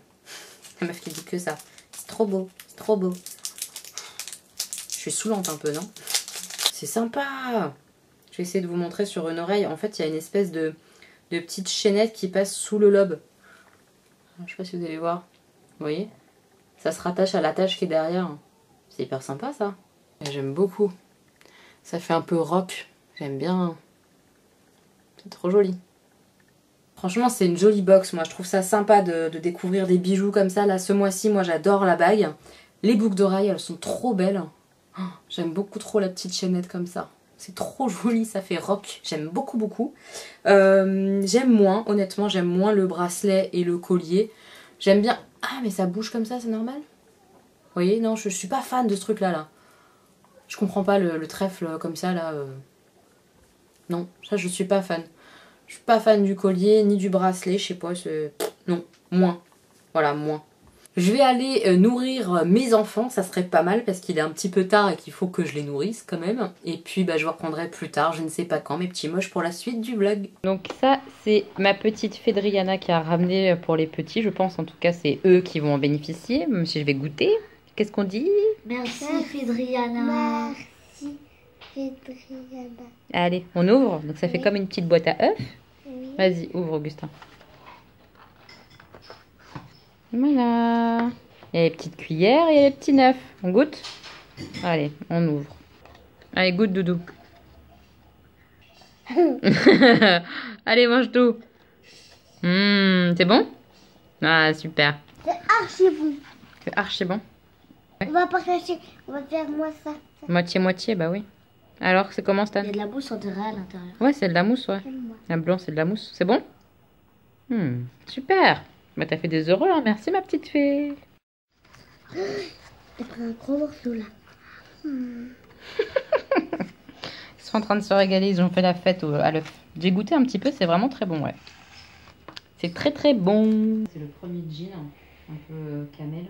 La meuf qui dit que ça. C'est trop beau. C'est trop beau. Je suis saoulante un peu, non? C'est sympa. Je vais essayer de vous montrer sur une oreille. En fait, il y a une espèce de petite chaînette qui passe sous le lobe. Je sais pas si vous allez voir. Vous voyez? Ça se rattache à l'attache qui est derrière. C'est hyper sympa, ça. J'aime beaucoup. Ça fait un peu rock. J'aime bien. C'est trop joli. Franchement, c'est une jolie box. Moi, je trouve ça sympa de découvrir des bijoux comme ça. Là, ce mois-ci, moi, j'adore la bague. Les boucles d'oreilles, elles sont trop belles. Oh, j'aime beaucoup trop la petite chaînette comme ça. C'est trop joli, ça fait rock. J'aime beaucoup, beaucoup. J'aime moins, honnêtement, j'aime moins le bracelet et le collier. J'aime bien... Ah, mais ça bouge comme ça, c'est normal? Vous voyez, non, je suis pas fan de ce truc-là, là. Je comprends pas le trèfle comme ça, là. Non, ça, je suis pas fan. Je suis pas fan du collier, ni du bracelet, je sais pas, non, moins. Voilà, moins. Je vais aller nourrir mes enfants, ça serait pas mal parce qu'il est un petit peu tard et qu'il faut que je les nourrisse quand même. Et puis bah, je vous reprendrai plus tard, je ne sais pas quand, mes petits moches pour la suite du vlog. Donc ça, c'est ma petite Fédriana qui a ramené pour les petits. Je pense en tout cas c'est eux qui vont en bénéficier, même si je vais goûter. Qu'est-ce qu'on dit? Merci Fédriana. Merci Fédriana. Allez, on ouvre. Donc ça fait comme une petite boîte à œufs. Oui. Vas-y, ouvre Augustin. Voilà. Il y a les petites cuillères et les petits neufs. On goûte? Allez, on ouvre. Allez, goûte Doudou. Allez, mange tout. C'est bon? Ah, super. C'est archi bon. C'est archi bon. On va partager. On va faire moi ça. Moitié-moitié, bah oui. Alors, c'est comment, Stan? Il y a de la mousse en dirait à l'intérieur. Ouais, c'est de la mousse, ouais. La blanc, c'est de la mousse. C'est bon? Super. Bah, t'as fait des heureux, hein. Merci, ma petite fée. J'ai pris un gros morceau là. Ils sont en train de se régaler, ils ont fait la fête à l'œuf. J'ai goûté un petit peu, c'est vraiment très bon, ouais. C'est très très bon. C'est le premier jean, un peu camel.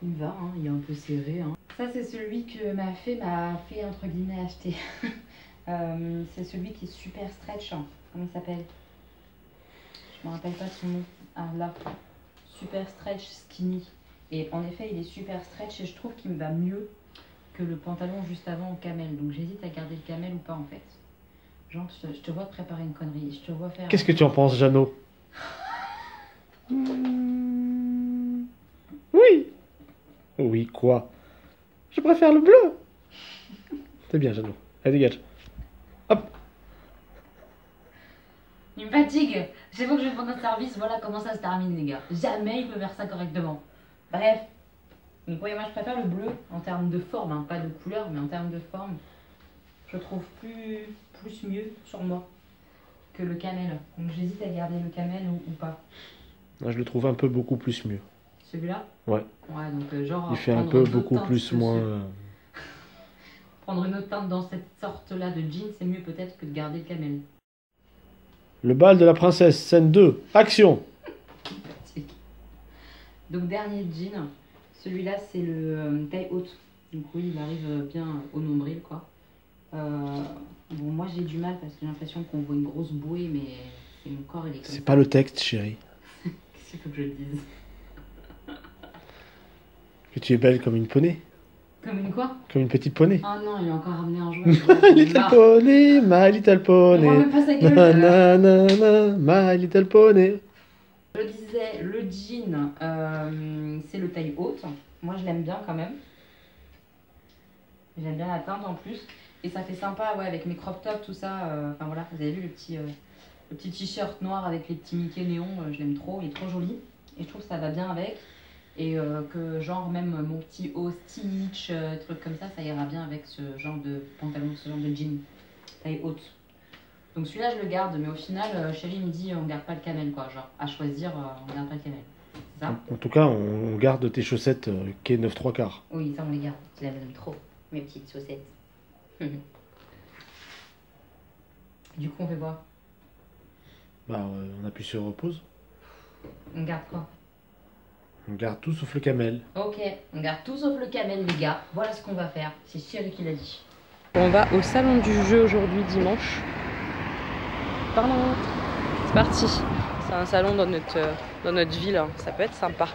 Il va, hein, il est un peu serré. Hein. Ça, c'est celui que ma fée m'a fait, entre guillemets, acheter. C'est celui qui est super stretch. Hein. Comment il s'appelle? Je me rappelle pas de son nom. Ah, là. Super stretch skinny. Et en effet, il est super stretch et je trouve qu'il me va mieux que le pantalon juste avant au camel. Donc j'hésite à garder le camel ou pas en fait. Genre, je te vois préparer une connerie. Je te vois faire... Qu'est-ce que tu en penses, Jeannot? Oui. Oui, quoi? Je préfère le bleu. C'est bien, Jeannot. Allez, dégage. Hop. Il me fatigue. C'est bon que je vais prendre un service. Voilà comment ça se termine, les gars. Jamais il peut faire ça correctement. Bref. Donc, oui, moi je préfère le bleu en termes de forme, hein, pas de couleur, mais en termes de forme. Je trouve plus mieux sur moi que le camel. Donc j'hésite à garder le camel ou pas. Moi, je le trouve un peu beaucoup plus mieux. Celui-là? Ouais. Ouais, donc genre... Il fait un peu beaucoup plus moins... Prendre une autre teinte dans cette sorte-là de jean, c'est mieux peut-être que de garder le camel. Le bal de la princesse, scène 2. Action. Donc dernier jean. Celui-là, c'est le taille haute. Donc oui, il arrive bien au nombril, quoi. Bon, moi j'ai du mal parce que j'ai l'impression qu'on voit une grosse bouée, mais mon corps il est comme ça. C'est pas le texte, chérie. Qu'est-ce qu'il faut que je dise? Que tu es belle comme une poney. Comme une quoi? Comme une petite poney. Oh non, il a encore ramené un jouet. My little pony, my little pony. On voit même pas sa gueule. Nanana, my little pony. Je disais, le jean, c'est le taille haute. Moi, je l'aime bien quand même. J'aime bien la teinte en plus. Et ça fait sympa, ouais, avec mes crop tops, tout ça. Enfin voilà, vous avez vu le petit t-shirt noir avec les petits Mickey néon. Je l'aime trop, il est trop joli. Et je trouve que ça va bien avec. Et que genre même mon petit haut Stitch, truc comme ça ira bien avec ce genre de pantalon, ce genre de jean. Taille haute. Donc celui-là, je le garde, mais au final, chérie me dit on garde pas le camel, quoi. Genre, à choisir, on garde pas le camel. C'est ça? En tout cas, on garde tes chaussettes qui est 9 3/4. Oui, ça on les garde. Tu les aimes trop, mes petites chaussettes. Du coup, on fait quoi? Bah, on appuie sur repose. On garde quoi? On garde tout sauf le camel. Ok, on garde tout sauf le camel, les gars. Voilà ce qu'on va faire. C'est chérie qui l'a dit. On va au salon du jeu aujourd'hui, dimanche. Pardon. C'est parti. C'est un salon dans notre ville. Hein. Ça peut être sympa.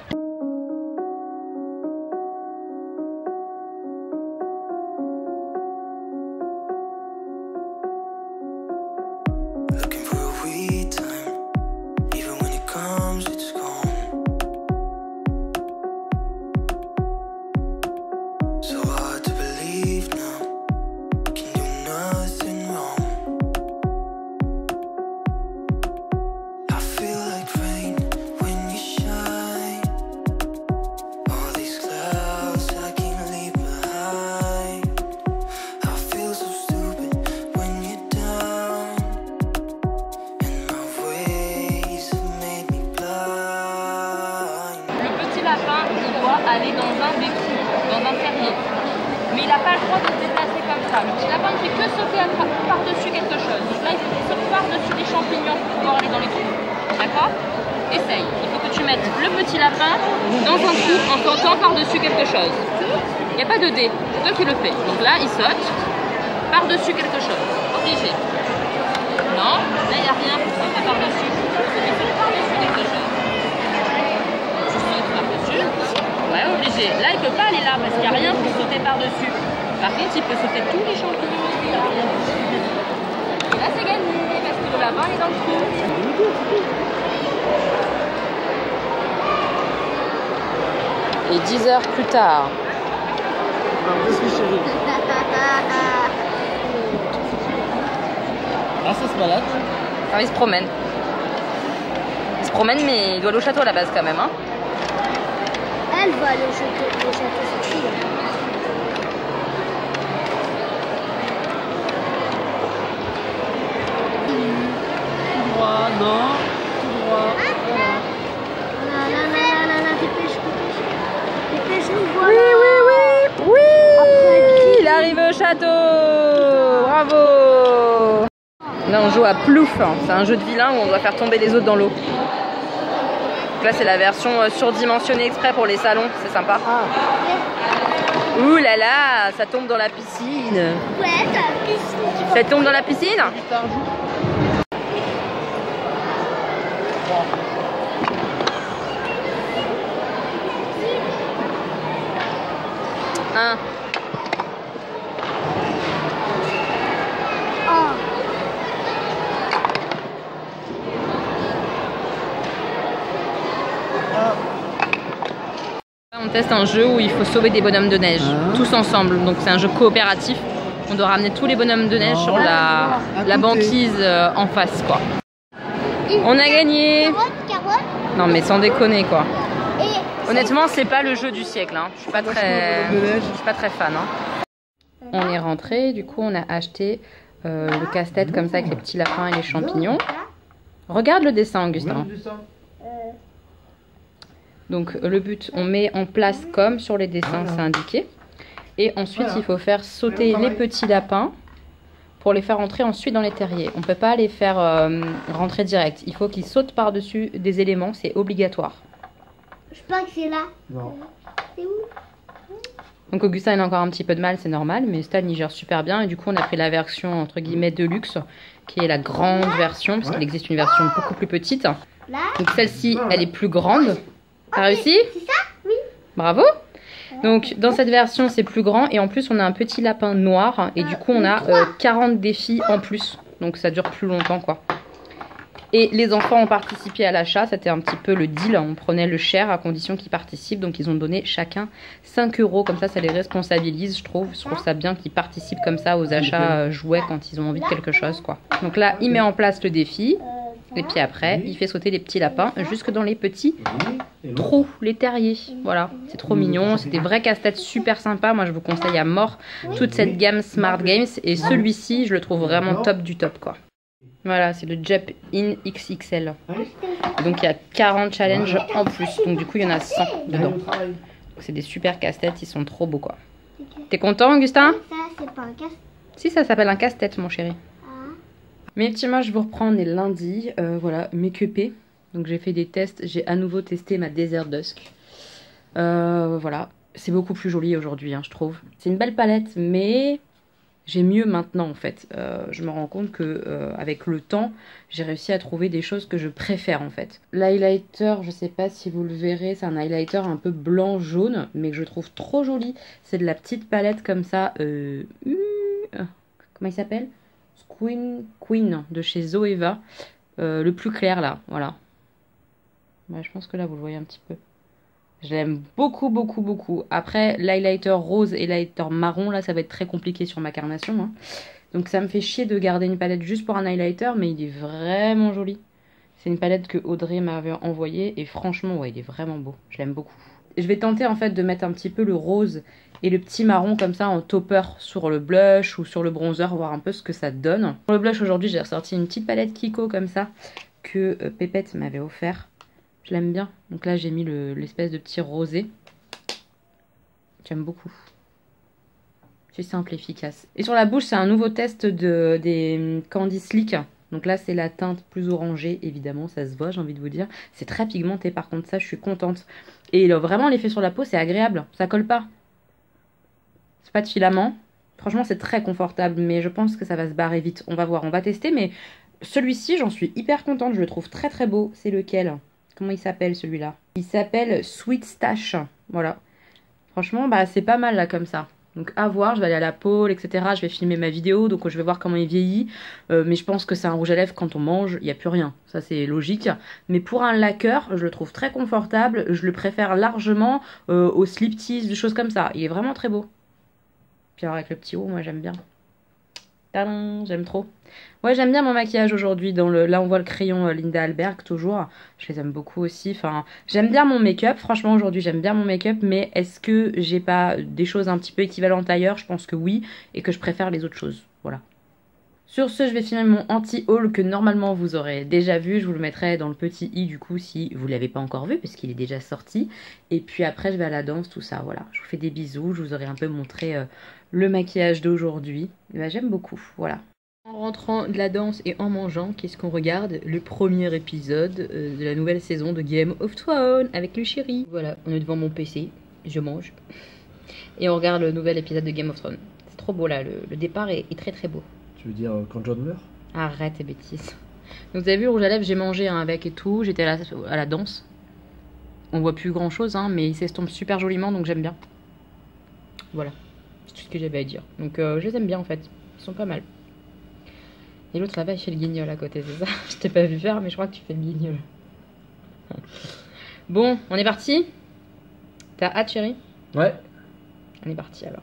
Aller dans un des trous, dans un terrier. Mais il n'a pas le droit de se déplacer comme ça. Le petit lapin ne fait que sauter par-dessus quelque chose. Donc là, il faut qu'il saute par-dessus les champignons pour pouvoir aller dans les trous. D'accord? Essaye. Il faut que tu mettes le petit lapin dans un trou en sautant par-dessus quelque chose. Il n'y a pas de dé. C'est toi qui le fais. Donc là, il saute par-dessus quelque chose. Obligé. Non, là, il n'y a rien pour sauter par-dessus. Il faut par-dessus quelque chose. Tu sautes par-dessus. Ouais, obligé. Là, il peut pas aller là parce qu'il n'y a rien pour sauter par-dessus. Par contre, il peut sauter tous les champignons. Et là, c'est gagné parce que le lapin est dans le trou. Et 10 heures plus tard. Ah, ça se balade. Ah, il se promène. Il se promène, mais il doit aller au château à la base quand même. Hein. Elle va aller au château Sophie. Tout droit, non. Tout droit. Dépêche-nous, Oui, oui, oui, oui. Il arrive au château. Bravo. Là, on joue à Plouf. C'est un jeu de vilain où on doit faire tomber les autres dans l'eau. Donc là, c'est la version surdimensionnée exprès pour les salons. C'est sympa. Ouh là là, ça tombe dans la piscine. Ouais, la piscine. Ça tombe dans la piscine? Un. On teste un jeu où il faut sauver des bonhommes de neige, tous ensemble. Donc c'est un jeu coopératif. On doit ramener tous les bonhommes de neige sur la banquise en face, quoi. On a gagné. Carotte. Non mais sans déconner, quoi. Honnêtement, c'est pas le jeu du siècle. Hein. Je suis pas très fan. Hein. On est rentré. Du coup, on a acheté le casse-tête comme ça avec les petits lapins et les champignons. Regarde le dessin, Augustin. Donc le but, on met en place comme sur les dessins, c'est indiqué. Et ensuite, il faut faire sauter les petits lapins pour les faire entrer ensuite dans les terriers. On ne peut pas les faire rentrer direct. Il faut qu'ils sautent par-dessus des éléments, c'est obligatoire. Je pense que c'est là. Non. C'est où? Donc Augustin il a encore un petit peu de mal, c'est normal, mais Stan il gère super bien. Et du coup, on a pris la version entre guillemets de luxe, qui est la grande version, parce qu'il existe une version beaucoup plus petite. Donc celle-ci, elle est plus grande. T'as réussi? C'est ça? Oui. Bravo. Donc dans cette version c'est plus grand et en plus on a un petit lapin noir et du coup on a 40 défis en plus. Donc ça dure plus longtemps, quoi. Et les enfants ont participé à l'achat, c'était un petit peu le deal. On prenait le cher à condition qu'ils participent. Donc ils ont donné chacun 5 €. Comme ça les responsabilise, je trouve. Je trouve ça bien qu'ils participent comme ça aux achats jouets quand ils ont envie de quelque chose, quoi. Donc là il met en place le défi. Et puis après, il fait sauter les petits lapins jusque dans les petits trous, les terriers. Voilà, c'est trop mignon. C'est des vrais casse-têtes super sympas. Moi, je vous conseille à mort toute cette gamme Smart Games. Et celui-ci, je le trouve vraiment top du top, quoi. Voilà, c'est le Jump In XXL. Donc il y a 40 challenges en plus. Donc du coup, il y en a 100 dedans. C'est des super casse-têtes, ils sont trop beaux quoi. T'es content, Augustin? Ça, c'est pas un casse. Si, ça s'appelle un casse-tête, mon chéri. Ah. Mes petits mois, je vous reprends, on est lundi. Voilà, make-upé. Donc j'ai fait des tests, j'ai à nouveau testé ma Desert Dusk. Voilà, c'est beaucoup plus joli aujourd'hui, hein, je trouve. C'est une belle palette, mais j'ai mieux maintenant en fait. Je me rends compte que avec le temps, j'ai réussi à trouver des choses que je préfère en fait. L'highlighter, je sais pas si vous le verrez, c'est un highlighter un peu blanc-jaune, mais que je trouve trop joli. C'est de la petite palette comme ça. Comment il s'appelle? Queen de chez Zoeva. Le plus clair là, voilà. Ouais, je pense que là vous le voyez un petit peu. Je l'aime beaucoup, beaucoup, beaucoup. Après, l'highlighter rose et l'highlighter marron, là, ça va être très compliqué sur ma carnation. Hein. Donc ça me fait chier de garder une palette juste pour un highlighter, mais il est vraiment joli. C'est une palette que Audrey m'avait envoyée et franchement, ouais, il est vraiment beau. Je l'aime beaucoup. Je vais tenter en fait de mettre un petit peu le rose et le petit marron comme ça en topper sur le blush ou sur le bronzer, voir un peu ce que ça donne. Pour le blush, aujourd'hui, j'ai ressorti une petite palette Kiko comme ça que Pépette m'avait offert. Je l'aime bien. Donc là, j'ai mis l'espèce de petit rosé. J'aime beaucoup. C'est simple, efficace. Et sur la bouche, c'est un nouveau test des Candy Slick. Donc là, c'est la teinte plus orangée, évidemment, ça se voit, j'ai envie de vous dire. C'est très pigmenté, par contre, ça, je suis contente. Et là, vraiment, l'effet sur la peau, c'est agréable. Ça colle pas. C'est pas de filament. Franchement, c'est très confortable, mais je pense que ça va se barrer vite. On va voir, on va tester, mais celui-ci, j'en suis hyper contente. Je le trouve très très beau. C'est lequel ? Comment il s'appelle celui-là? Il s'appelle Sweet Stash. Voilà. Franchement, bah, c'est pas mal là comme ça. Donc à voir, je vais aller à la pôle, etc. Je vais filmer ma vidéo, donc je vais voir comment il vieillit. Mais je pense que c'est un rouge à lèvres, quand on mange, il n'y a plus rien. Ça c'est logique. Mais pour un lacquer, je le trouve très confortable. Je le préfère largement au slip tease, des choses comme ça. Il est vraiment très beau. Puis alors avec le petit haut, moi j'aime bien. Tadam, j'aime trop. Ouais, j'aime bien mon maquillage aujourd'hui. Là, on voit le crayon Linda Alberg, toujours. Je les aime beaucoup aussi. Enfin, j'aime bien mon make-up. Franchement, aujourd'hui, j'aime bien mon make-up. Mais est-ce que j'ai pas des choses un petit peu équivalentes ailleurs? Je pense que oui. Et que je préfère les autres choses. Voilà. Sur ce, je vais filmer mon anti-haul que normalement vous aurez déjà vu. Je vous le mettrai dans le petit i du coup si vous ne l'avez pas encore vu parce qu'il est déjà sorti. Et puis après, je vais à la danse, tout ça. Voilà. Je vous fais des bisous. Je vous aurai un peu montré le maquillage d'aujourd'hui. Ben, j'aime beaucoup. Voilà. En rentrant de la danse et en mangeant, qu'est-ce qu'on regarde? Le premier épisode de la nouvelle saison de Game of Thrones avec le chéri. Voilà, on est devant mon PC, je mange. Et on regarde le nouvel épisode de Game of Thrones. C'est trop beau là, le départ est très très beau. Tu veux dire quand John meurt? Arrête tes bêtises. Donc vous avez vu, rouge à lèvres, j'ai mangé avec et tout. J'étais à la danse. On voit plus grand chose, hein, mais il s'estompe super joliment, donc j'aime bien. Voilà, c'est tout ce que j'avais à dire. Donc je les aime bien en fait, ils sont pas mal. Et l'autre là-bas, il fait le guignol à côté, c'est ça? Je t'ai pas vu faire, mais je crois que tu fais le guignol. Bon, on est parti? T'as hâte, chérie? Ouais. On est parti alors.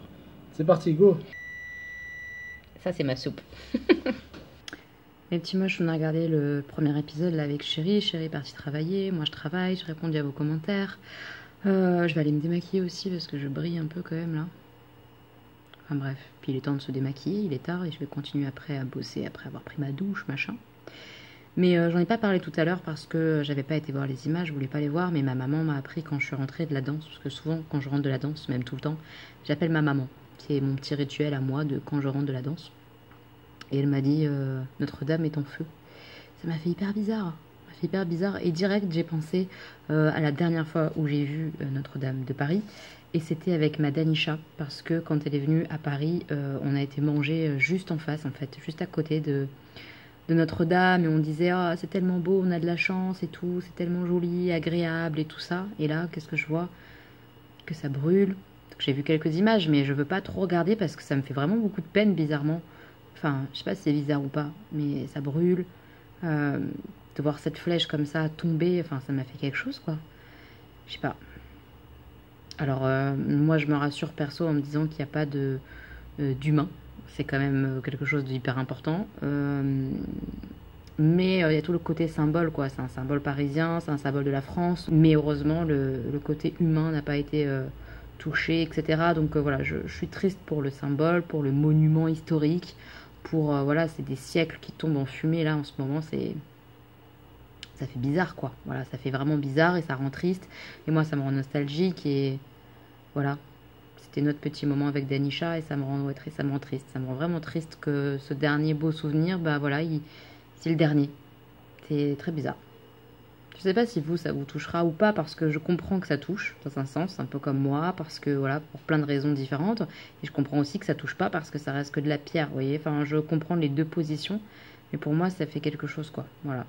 C'est parti, go. Ça, c'est ma soupe. Mes petits moches, on a regardé le premier épisode là avec Chérie. Chérie est partie travailler, moi je travaille, j'ai répondu à vos commentaires. Je vais aller me démaquiller aussi parce que je brille un peu quand même là. Enfin bref, puis il est temps de se démaquiller, il est tard et je vais continuer après à bosser après avoir pris ma douche, machin. Mais j'en ai pas parlé tout à l'heure parce que j'avais pas été voir les images, je voulais pas les voir, mais ma maman m'a appris quand je suis rentrée de la danse, parce que souvent quand je rentre de la danse, même tout le temps, j'appelle ma maman. C'est mon petit rituel à moi de quand je rentre de la danse. Et elle m'a dit Notre-Dame est en feu. Ça m'a fait hyper bizarre. Ça m'a fait hyper bizarre. Et direct, j'ai pensé à la dernière fois où j'ai vu Notre-Dame de Paris. Et c'était avec ma Danisha. Parce que quand elle est venue à Paris, on a été manger juste en face, en fait, juste à côté de Notre-Dame. Et on disait oh, c'est tellement beau, on a de la chance et tout. C'est tellement joli, agréable et tout ça. Et là, qu'est-ce que je vois? Que ça brûle. J'ai vu quelques images, mais je veux pas trop regarder parce que ça me fait vraiment beaucoup de peine, bizarrement. Enfin, je sais pas si c'est bizarre ou pas, mais ça brûle. De voir cette flèche comme ça tomber, enfin, ça m'a fait quelque chose, quoi. Je sais pas. Alors, moi, je me rassure perso en me disant qu'il n'y a pas d'humain. C'est quand même quelque chose d'hyper important. Mais il y a tout le côté symbole, quoi. C'est un symbole parisien, c'est un symbole de la France. Mais heureusement, le côté humain n'a pas été touché, etc. Donc voilà, je suis triste pour le symbole, pour le monument historique, pour voilà, c'est des siècles qui tombent en fumée là en ce moment, ça fait bizarre quoi. Voilà, ça fait vraiment bizarre et ça rend triste. Et moi, ça me rend nostalgique et voilà. C'était notre petit moment avec Danisha et ça me rend triste. Ça me rend vraiment triste que ce dernier beau souvenir, bah voilà, c'est le dernier. C'est très bizarre. Je sais pas si vous, ça vous touchera ou pas, parce que je comprends que ça touche, dans un sens, un peu comme moi, parce que, voilà, pour plein de raisons différentes. Et je comprends aussi que ça touche pas, parce que ça reste que de la pierre, vous voyez. Enfin, je comprends les deux positions, mais pour moi, ça fait quelque chose, quoi. Voilà.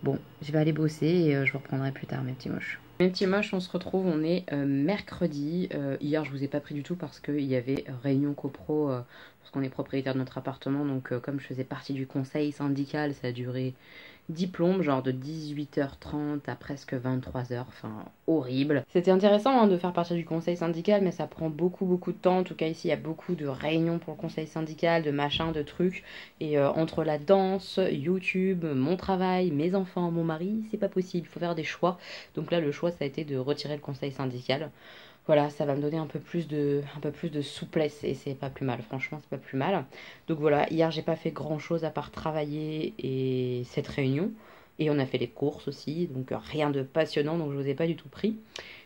Bon, je vais aller bosser et je vous reprendrai plus tard, mes petits moches. Mes petits moches, on se retrouve, on est mercredi. Hier, je vous ai pas pris du tout parce qu'il y avait réunion copro, parce qu'on est propriétaire de notre appartement. Donc, comme je faisais partie du conseil syndical, ça a duré diplôme, genre de 18h30 à presque 23h, enfin horrible. C'était intéressant hein, de faire partie du conseil syndical, mais ça prend beaucoup de temps. En tout cas ici il y a beaucoup de réunions pour le conseil syndical, de machins, de trucs. Et entre la danse, YouTube, mon travail, mes enfants, mon mari, c'est pas possible, il faut faire des choix. Donc là le choix ça a été de retirer le conseil syndical. Voilà, ça va me donner un peu plus de souplesse et c'est pas plus mal, franchement c'est pas plus mal. Donc voilà, hier j'ai pas fait grand chose à part travailler et cette réunion. Et on a fait les courses aussi, donc rien de passionnant, donc je vous ai pas du tout pris.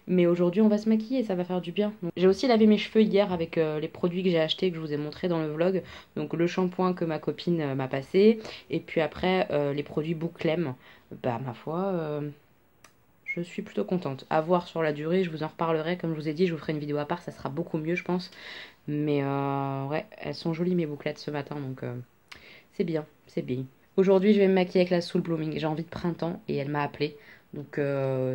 Mais aujourd'hui on va se maquiller et ça va faire du bien. J'ai aussi lavé mes cheveux hier avec les produits que j'ai achetés, que je vous ai montré dans le vlog. Donc le shampoing que ma copine m'a passé, et puis après les produits Bouclem. Bah ma foi... je suis plutôt contente. À voir sur la durée, je vous en reparlerai. Comme je vous ai dit, je vous ferai une vidéo à part, ça sera beaucoup mieux, je pense. Mais ouais, elles sont jolies mes bouclettes ce matin, donc c'est bien, c'est bien. Aujourd'hui, je vais me maquiller avec la Soul Blooming. J'ai envie de printemps et elle m'a appelée. Donc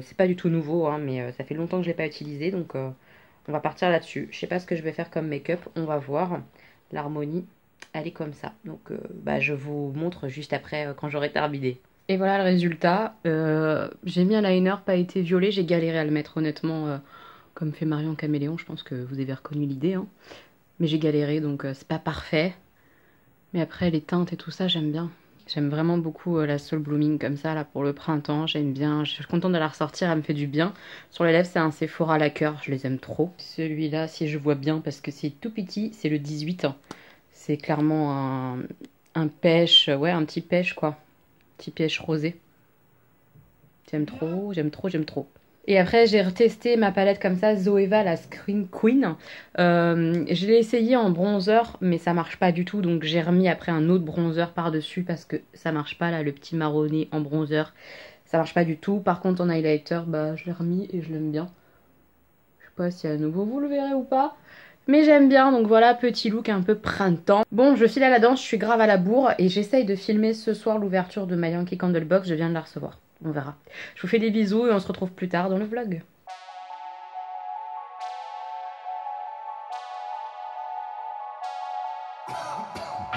c'est pas du tout nouveau, hein, mais ça fait longtemps que je l'ai pas utilisé, donc on va partir là-dessus. Je sais pas ce que je vais faire comme make-up, on va voir. L'harmonie, elle est comme ça. Donc bah, je vous montre juste après quand j'aurai terminé. Et voilà le résultat. J'ai mis un liner pas été violet, j'ai galéré à le mettre honnêtement, comme fait Marion Caméléon, je pense que vous avez reconnu l'idée. Hein. Mais j'ai galéré, donc c'est pas parfait. Mais après les teintes et tout ça, j'aime bien. J'aime vraiment beaucoup la Soul Blooming comme ça, là pour le printemps, j'aime bien. Je suis contente de la ressortir, elle me fait du bien. Sur les lèvres, c'est un Sephora Lacquer, je les aime trop. Celui-là, si je vois bien, parce que c'est tout petit, c'est le 18. C'est clairement un pêche, ouais, un petit pêche quoi. Petit pêche rosé. J'aime trop, j'aime trop, j'aime trop. Et après, j'ai retesté ma palette comme ça, Zoeva, la Screen Queen. Je l'ai essayé en bronzer, mais ça marche pas du tout. Donc j'ai remis après un autre bronzer par-dessus parce que ça marche pas, là, le petit marronné en bronzer. Ça marche pas du tout. Par contre, en highlighter, bah, je l'ai remis et je l'aime bien. Je sais pas si à nouveau vous le verrez ou pas. Mais j'aime bien, donc voilà, petit look un peu printemps. Bon, je file à la danse, je suis grave à la bourre et j'essaye de filmer ce soir l'ouverture de ma Yankee Candle Box, je viens de la recevoir. On verra. Je vous fais des bisous et on se retrouve plus tard dans le vlog. Down.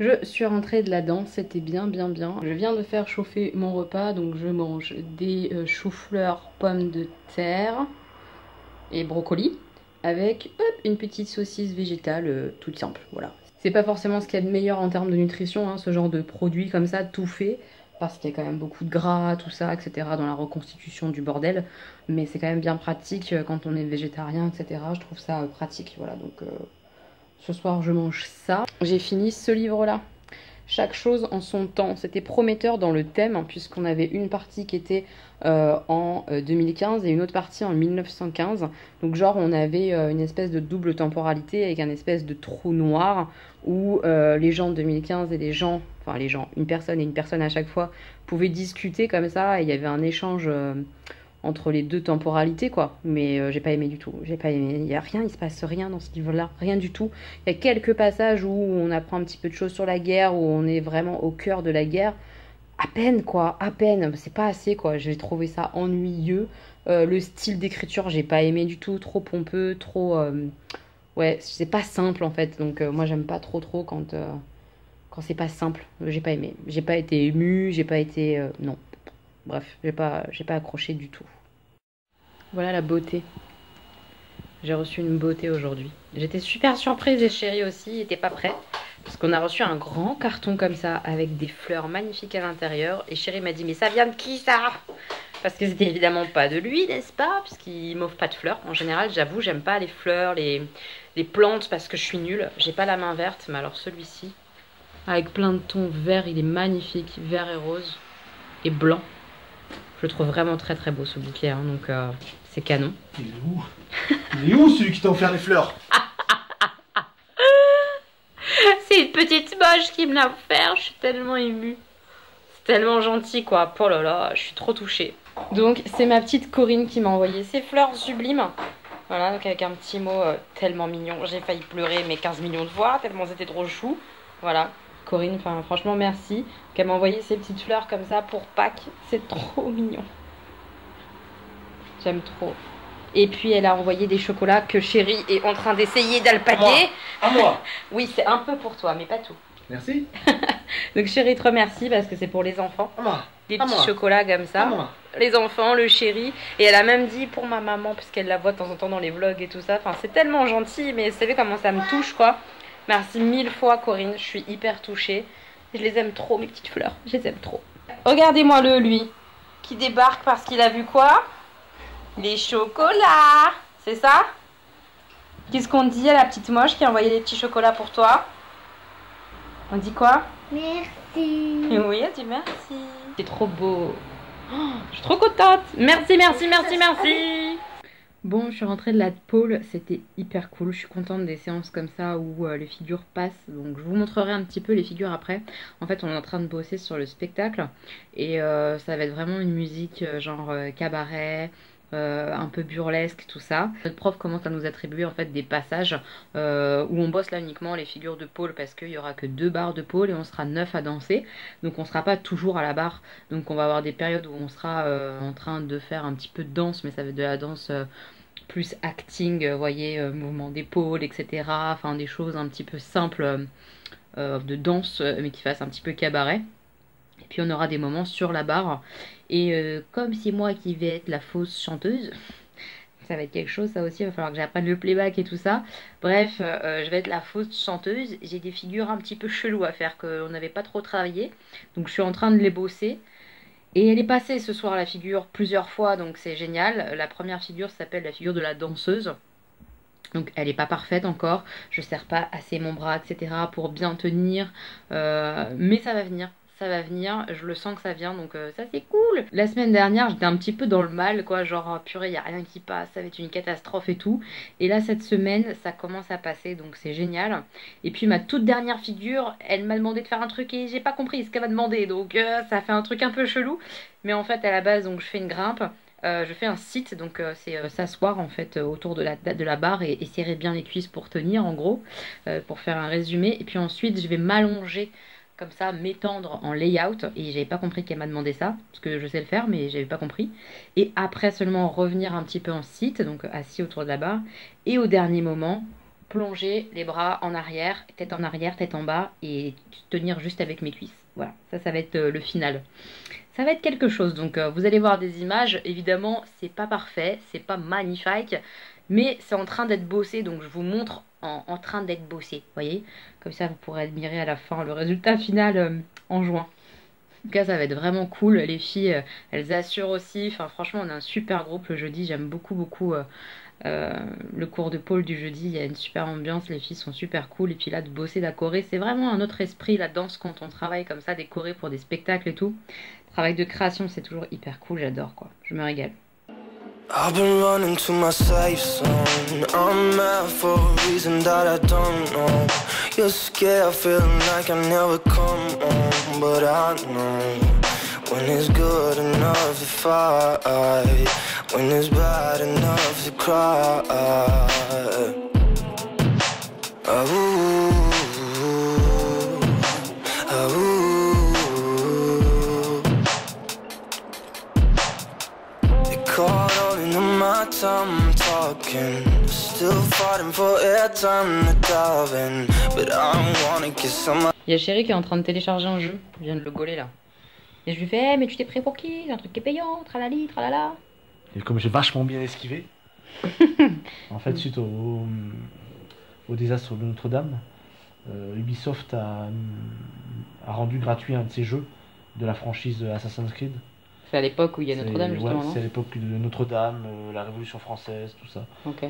Je suis rentrée de la danse, c'était bien. Je viens de faire chauffer mon repas, donc je mange des choux-fleurs, pommes de terre et brocolis avec une petite saucisse végétale toute simple, voilà. C'est pas forcément ce qu'il y a de meilleur en termes de nutrition, hein, ce genre de produit comme ça, tout fait, parce qu'il y a quand même beaucoup de gras, tout ça, etc. dans la reconstitution du bordel, mais c'est quand même bien pratique quand on est végétarien, etc. Je trouve ça pratique, voilà, donc ce soir je mange ça. J'ai fini ce livre-là. Chaque chose en son temps. C'était prometteur dans le thème, hein, puisqu'on avait une partie qui était en 2015 et une autre partie en 1915. Donc genre on avait une espèce de double temporalité avec un espèce de trou noir où les gens de 2015 et les gens, enfin les gens, une personne et une personne à chaque fois, pouvaient discuter comme ça et il y avait un échange entre les deux temporalités quoi, mais j'ai pas aimé du tout, j'ai pas aimé, il y a rien, il se passe rien dans ce livre-là, rien du tout. Il y a quelques passages où on apprend un petit peu de choses sur la guerre, où on est vraiment au cœur de la guerre, à peine quoi, à peine, c'est pas assez quoi, j'ai trouvé ça ennuyeux. Le style d'écriture j'ai pas aimé du tout, trop pompeux, trop... ouais, c'est pas simple en fait, donc moi j'aime pas trop quand c'est pas simple, j'ai pas aimé, j'ai pas été émue, j'ai pas été... non. Bref, j'ai pas accroché du tout. Voilà la beauté. J'ai reçu une beauté aujourd'hui. J'étais super surprise et chérie aussi était pas prêt. Parce qu'on a reçu un grand carton comme ça avec des fleurs magnifiques à l'intérieur. Et chérie m'a dit mais ça vient de qui ça? Parce que c'était évidemment pas de lui, n'est-ce pas? Puisqu'il m'offre pas de fleurs. En général, j'avoue, j'aime pas les fleurs, les plantes parce que je suis nulle. J'ai pas la main verte, mais alors celui-ci, avec plein de tons verts, il est magnifique. Vert et rose et blanc. Je le trouve vraiment très très beau ce bouquet, hein, donc c'est canon. Il est où? Il est où celui qui t'a offert les fleurs? C'est une petite moche qui me l'a offert, je suis tellement émue. C'est tellement gentil quoi, oh là là, je suis trop touchée. Donc c'est ma petite Corinne qui m'a envoyé ces fleurs sublimes. Voilà, donc avec un petit mot tellement mignon. J'ai failli pleurer mais 15 millions de fois, tellement c'était trop chou. Voilà. Corinne, enfin franchement merci qu'elle m'a envoyé ces petites fleurs comme ça pour Pâques, c'est trop mignon. J'aime trop. Et puis elle a envoyé des chocolats que chérie est en train d'essayer d'alpaguer. À moi. Oui, c'est un peu pour toi, mais pas tout. Merci. Donc chérie te remercie parce que c'est pour les enfants. À moi. Des petits chocolats comme ça. À moi. Les enfants, le chéri. Et elle a même dit pour ma maman, puisqu'elle la voit de temps en temps dans les vlogs et tout ça. Enfin, c'est tellement gentil, mais vous savez comment ça me touche quoi. Merci 1000 fois Corinne, je suis hyper touchée. Je les aime trop mes petites fleurs, je les aime trop. Regardez-moi lui, qui débarque parce qu'il a vu quoi? Les chocolats, c'est ça? Qu'est-ce qu'on dit à la petite moche qui a envoyé les petits chocolats pour toi? On dit quoi? Merci. Et oui, elle dit merci. C'est trop beau. Oh, je suis trop contente. Merci, merci, merci, merci. Bon, je suis rentrée de la pôle, c'était hyper cool, je suis contente des séances comme ça où les figures passent, donc je vous montrerai un petit peu les figures après. En fait, on est en train de bosser sur le spectacle et ça va être vraiment une musique genre cabaret, un peu burlesque, tout ça. Notre prof commence à nous attribuer en fait des passages où on bosse là uniquement les figures de pôle parce qu'il y aura que 2 barres de pôle et on sera 9 à danser, donc on sera pas toujours à la barre, donc on va avoir des périodes où on sera en train de faire un petit peu de danse, mais ça va être de la danse plus acting, vous voyez, mouvement d'épaule, etc. Enfin des choses un petit peu simples de danse, mais qui fassent un petit peu cabaret. Et puis on aura des moments sur la barre. Et comme c'est moi qui vais être la fausse chanteuse, ça va être quelque chose, ça aussi, il va falloir que j'apprenne le playback et tout ça. Bref, je vais être la fausse chanteuse. J'ai des figures un petit peu cheloues à faire qu'on n'avait pas trop travaillé. Donc je suis en train de les bosser. Et elle est passée ce soir la figure plusieurs fois, donc c'est génial. La première figure s'appelle la figure de la danseuse. Donc elle n'est pas parfaite encore, je ne serre pas assez mon bras, etc. pour bien tenir. Mais ça va venir. Ça va venir, je le sens que ça vient, donc ça c'est cool. La semaine dernière, j'étais un petit peu dans le mal, quoi, genre oh, purée, il n'y a rien qui passe, ça va être une catastrophe et tout. Et là, cette semaine, ça commence à passer, donc c'est génial. Et puis ma toute dernière figure, elle m'a demandé de faire un truc et j'ai pas compris ce qu'elle m'a demandé, donc ça fait un truc un peu chelou. Mais en fait, à la base, donc je fais une grimpe. Je fais un sit, donc c'est s'asseoir en fait autour de la barre et serrer bien les cuisses pour tenir en gros, pour faire un résumé. Et puis ensuite, je vais m'allonger comme ça, m'étendre en layout, et j'avais pas compris qu'elle m'a demandé ça, parce que je sais le faire, mais j'avais pas compris. Et après seulement revenir un petit peu en sit, donc assis autour de la barre, et au dernier moment, plonger les bras en arrière, tête en bas et tenir juste avec mes cuisses. Voilà, ça va être le final. Ça va être quelque chose, donc vous allez voir des images. Évidemment, c'est pas parfait, c'est pas magnifique, mais c'est en train d'être bossé, donc je vous montre en train d'être bossé, voyez. Comme ça, vous pourrez admirer à la fin le résultat final en juin. En tout cas, ça va être vraiment cool. Les filles, elles assurent aussi. Enfin, franchement, on a un super groupe le jeudi. J'aime beaucoup, beaucoup le cours de pôle du jeudi. Il y a une super ambiance. Les filles sont super cool. Et puis là, de bosser la choré, c'est vraiment un autre esprit, la danse, quand on travaille comme ça, des chorés pour des spectacles et tout. Travail de création, c'est toujours hyper cool. J'adore, quoi. Je me régale. I've been running to my safe zone. I'm mad for a reason that I don't know. You're scared, feeling like I never come home. But I know when it's good enough to fight, when it's bad enough to cry. I'm talking, still fighting for airtime to dive in, but I wanna get some. Il y a Chéri qui est en train de télécharger un jeu, je viens de le gauler là. Et je lui fais, mais tu t'es prêt pour qui? C'est un truc qui est payant, tralali, tralala. Et comme j'ai vachement bien esquivé, en fait, suite au désastre de Notre-Dame, Ubisoft a rendu gratuit un de ses jeux de la franchise Assassin's Creed. C'est à l'époque où il y a Notre-Dame, justement, ouais, non? C'est à l'époque de Notre-Dame, la Révolution française, tout ça. Ok.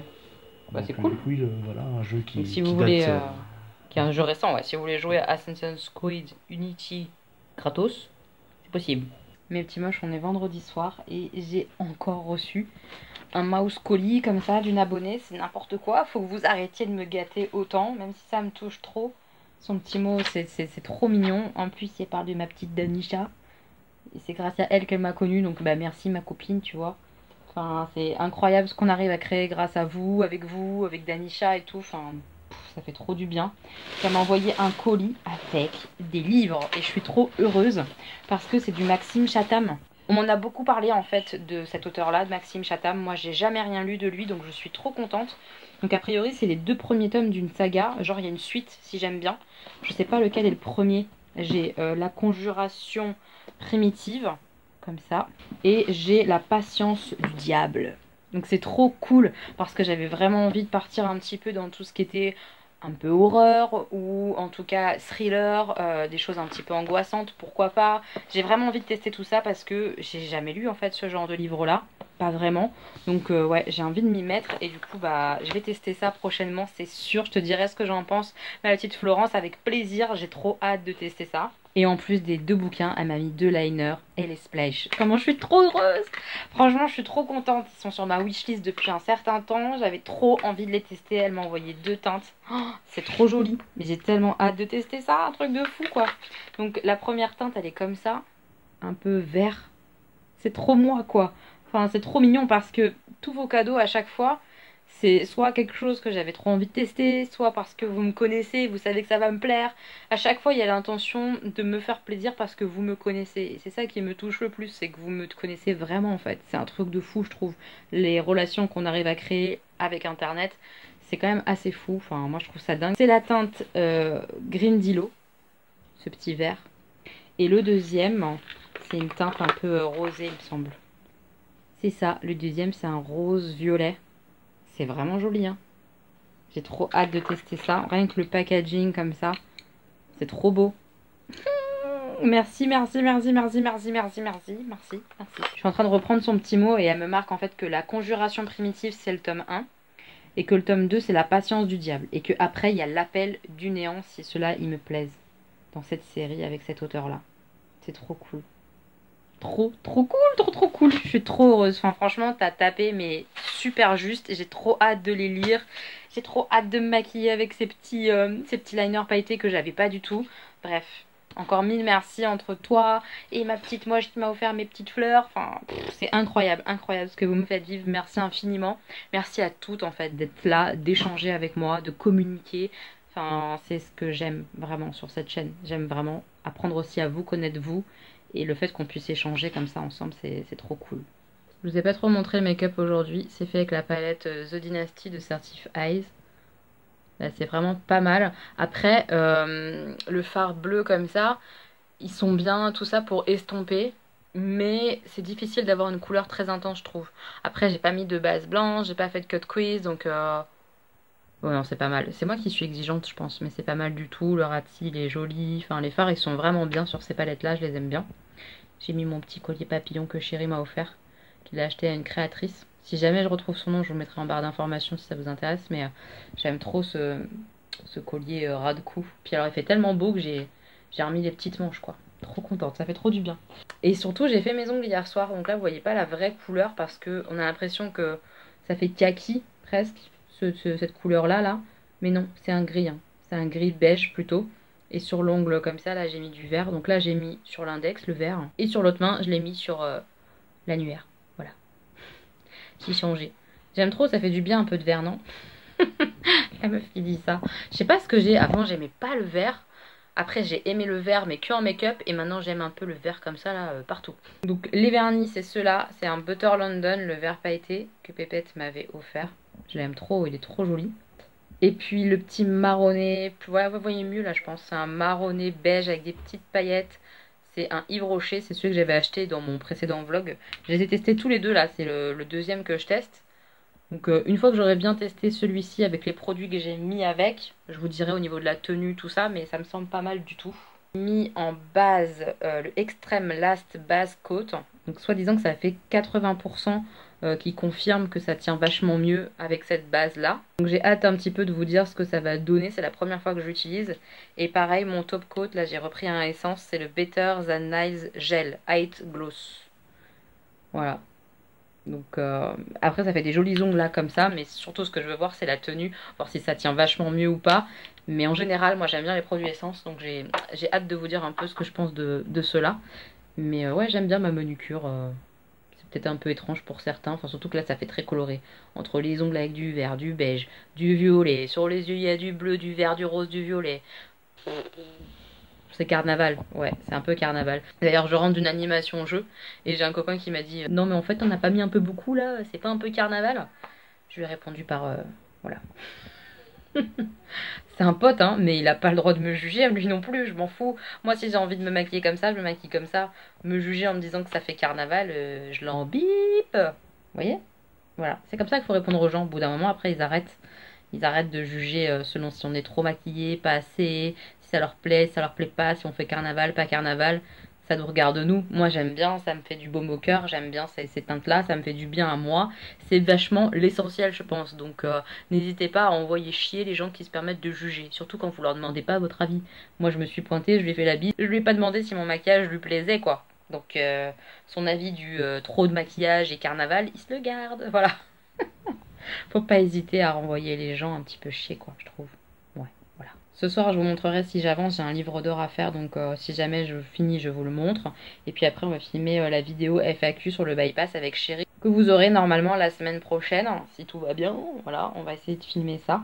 Bah, c'est Donc, cool. Oui, voilà, un jeu qui, donc, si qui vous voulez, date... qui est un jeu récent, ouais. Si vous voulez jouer à Assassin's Creed Unity gratos, c'est possible. Mes petits moches, on est vendredi soir et j'ai encore reçu un mouse colis comme ça d'une abonnée. C'est n'importe quoi. Faut que vous arrêtiez de me gâter autant, même si ça me touche trop. Son petit mot, c'est trop mignon. En plus, il parle de ma petite Danisha. Et c'est grâce à elle qu'elle m'a connue, donc bah merci ma copine, tu vois. Enfin, c'est incroyable ce qu'on arrive à créer grâce à vous, avec Danisha et tout. Enfin, ça fait trop du bien. Elle m'a envoyé un colis avec des livres et je suis trop heureuse parce que c'est du Maxime Chatham. On m'en a beaucoup parlé en fait de cet auteur-là, de Maxime Chatham. Moi, j'ai jamais rien lu de lui, donc je suis trop contente. Donc a priori, c'est les 2 premiers tomes d'une saga. Genre, il y a une suite, si j'aime bien. Je sais pas lequel est le premier. J'ai La Conjuration primitive, comme ça, et j'ai La Patience du Diable. Donc c'est trop cool parce que j'avais vraiment envie de partir un petit peu dans tout ce qui était un peu horreur ou en tout cas thriller, des choses un petit peu angoissantes, pourquoi pas. J'ai vraiment envie de tester tout ça parce que j'ai jamais lu en fait ce genre de livre là, pas vraiment. Donc ouais, j'ai envie de m'y mettre et du coup bah je vais tester ça prochainement, c'est sûr. Je te dirai ce que j'en pense, ma petite Florence, avec plaisir. J'ai trop hâte de tester ça. Et en plus des 2 bouquins, elle m'a mis 2 liners et les splash. Comment je suis trop heureuse! Franchement, je suis trop contente. Ils sont sur ma wishlist depuis un certain temps. J'avais trop envie de les tester. Elle m'a envoyé 2 teintes. Oh, c'est trop joli. Mais j'ai tellement hâte de tester ça. Un truc de fou, quoi. Donc, la première teinte, elle est comme ça. Un peu vert. C'est trop moi, quoi. Enfin, c'est trop mignon parce que tous vos cadeaux, à chaque fois, c'est soit quelque chose que j'avais trop envie de tester, soit parce que vous me connaissez, vous savez que ça va me plaire. À chaque fois, il y a l'intention de me faire plaisir parce que vous me connaissez. Et c'est ça qui me touche le plus, c'est que vous me connaissez vraiment en fait. C'est un truc de fou, je trouve. Les relations qu'on arrive à créer avec Internet, c'est quand même assez fou. Enfin, moi, je trouve ça dingue. C'est la teinte Green Dillo, ce petit vert. Et le deuxième, c'est une teinte un peu rosée, il me semble. C'est ça, le deuxième, c'est un rose violet. C'est vraiment joli, hein. J'ai trop hâte de tester ça. Rien que le packaging comme ça. C'est trop beau. Merci, merci, merci, merci, merci, merci, merci, merci. Je suis en train de reprendre son petit mot et elle me marque en fait que La Conjuration primitive, c'est le tome 1. Et que le tome 2, c'est La Patience du Diable. Et que après il y a L'Appel du Néant, si cela, il me plaise. Dans cette série, avec cet auteur-là. C'est trop cool. Trop cool, trop cool. Je suis trop heureuse. Enfin, franchement, t'as tapé, mais super juste. J'ai trop hâte de les lire. J'ai trop hâte de me maquiller avec ces petits liners pailletés que j'avais pas du tout. Bref, encore 1000 merci entre toi et ma petite moche qui m'a offert mes petites fleurs. Enfin, c'est incroyable, incroyable ce que vous me faites vivre. Merci infiniment. Merci à toutes, en fait, d'être là, d'échanger avec moi, de communiquer. Enfin, c'est ce que j'aime vraiment sur cette chaîne. J'aime vraiment apprendre aussi à vous connaître, vous. Et le fait qu'on puisse échanger comme ça ensemble, c'est trop cool. Je vous ai pas trop montré le make-up aujourd'hui. C'est fait avec la palette The Dynasty de Certif Eyes. Là, c'est vraiment pas mal. Après, le fard bleu comme ça, ils sont bien, tout ça pour estomper. Mais c'est difficile d'avoir une couleur très intense, je trouve. Après, j'ai pas mis de base blanche, j'ai pas fait de cut crease, donc... Ouais, non, c'est pas mal. C'est moi qui suis exigeante, je pense, mais c'est pas mal du tout. Le rati, il est joli. Enfin, les fards, ils sont vraiment bien sur ces palettes-là, je les aime bien. J'ai mis mon petit collier papillon que Chéri m'a offert, qu'il a acheté à une créatrice. Si jamais je retrouve son nom, je vous mettrai en barre d'informations si ça vous intéresse, mais j'aime trop ce collier ras de cou. Puis alors, il fait tellement beau que j'ai remis les petites manches, quoi. Trop contente, ça fait trop du bien. Et surtout, j'ai fait mes ongles hier soir, donc là, vous voyez pas la vraie couleur parce que on a l'impression que ça fait kaki, presque, cette couleur-là, là. Mais non, c'est un gris, hein. C'est un gris beige plutôt. Et sur l'ongle comme ça, là, j'ai mis du vert. Donc là, j'ai mis sur l'index le vert. Et sur l'autre main, je l'ai mis sur l'annulaire. Voilà. J'ai changé. J'aime trop, ça fait du bien un peu de vert, non? La meuf qui dit ça. Je sais pas ce que j'ai. Avant, j'aimais pas le vert. Après, j'ai aimé le vert, mais que en make-up. Et maintenant, j'aime un peu le vert comme ça, là, partout. Donc, les vernis, c'est ceux-là. C'est un Butter London, le vert pailleté, que Pépette m'avait offert. Je l'aime trop, il est trop joli. Et puis, le petit marronné. Voilà, vous voyez mieux, là, je pense. C'est un marronné beige avec des petites paillettes. C'est un Yves Rocher. C'est celui que j'avais acheté dans mon précédent vlog. Je les ai testés tous les deux, là. C'est le deuxième que je teste. Donc une fois que j'aurai bien testé celui-ci avec les produits que j'ai mis avec, je vous dirai au niveau de la tenue, tout ça, mais ça me semble pas mal du tout. J'ai mis en base le Extreme Last Base Coat, donc soi-disant que ça fait 80% qui confirme que ça tient vachement mieux avec cette base-là. Donc j'ai hâte un petit peu de vous dire ce que ça va donner, c'est la première fois que je l'utilise. Et pareil, mon top coat, là j'ai repris un essence, c'est le Better Than Nice Gel Height Gloss. Voilà. Donc après ça fait des jolis ongles là comme ça, mais surtout ce que je veux voir c'est la tenue, voir si ça tient vachement mieux ou pas. Mais en général moi j'aime bien les produits essence, donc j'ai hâte de vous dire un peu ce que je pense de ceux-là. Mais ouais, j'aime bien ma manucure, c'est peut-être un peu étrange pour certains, enfin surtout que là ça fait très coloré. Entre les ongles avec du vert, du beige, du violet, sur les yeux il y a du bleu, du vert, du rose, du violet. C'est carnaval, ouais, c'est un peu carnaval. D'ailleurs, je rentre d'une animation jeu et j'ai un copain qui m'a dit non, mais en fait, on n'a pas mis un peu beaucoup là, c'est pas un peu carnaval? Je lui ai répondu par voilà. C'est un pote, hein, mais il a pas le droit de me juger, lui non plus, je m'en fous. Moi, si j'ai envie de me maquiller comme ça, je me maquille comme ça. Me juger en me disant que ça fait carnaval, je l'en bip. Vous voyez? Voilà, c'est comme ça qu'il faut répondre aux gens. Au bout d'un moment, après, ils arrêtent. Ils arrêtent de juger selon si on est trop maquillé, pas assez, si ça leur plaît, si ça leur plaît pas, si on fait carnaval, pas carnaval. Ça nous regarde nous. Moi j'aime bien, ça me fait du baume au cœur, j'aime bien ces teintes-là, ça me fait du bien à moi. C'est vachement l'essentiel je pense. Donc n'hésitez pas à envoyer chier les gens qui se permettent de juger. Surtout quand vous leur demandez pas votre avis. Moi je me suis pointée, je lui ai fait la bise. Je lui ai pas demandé si mon maquillage lui plaisait quoi. Donc son avis du trop de maquillage et carnaval, il se le garde. Voilà. Faut pas hésiter à renvoyer les gens un petit peu chier quoi, je trouve. Ouais, voilà. Ce soir, je vous montrerai si j'avance, j'ai un livre d'or à faire, donc si jamais je finis, je vous le montre. Et puis après, on va filmer la vidéo FAQ sur le bypass avec Chéri, que vous aurez normalement la semaine prochaine, si tout va bien. Voilà, on va essayer de filmer ça.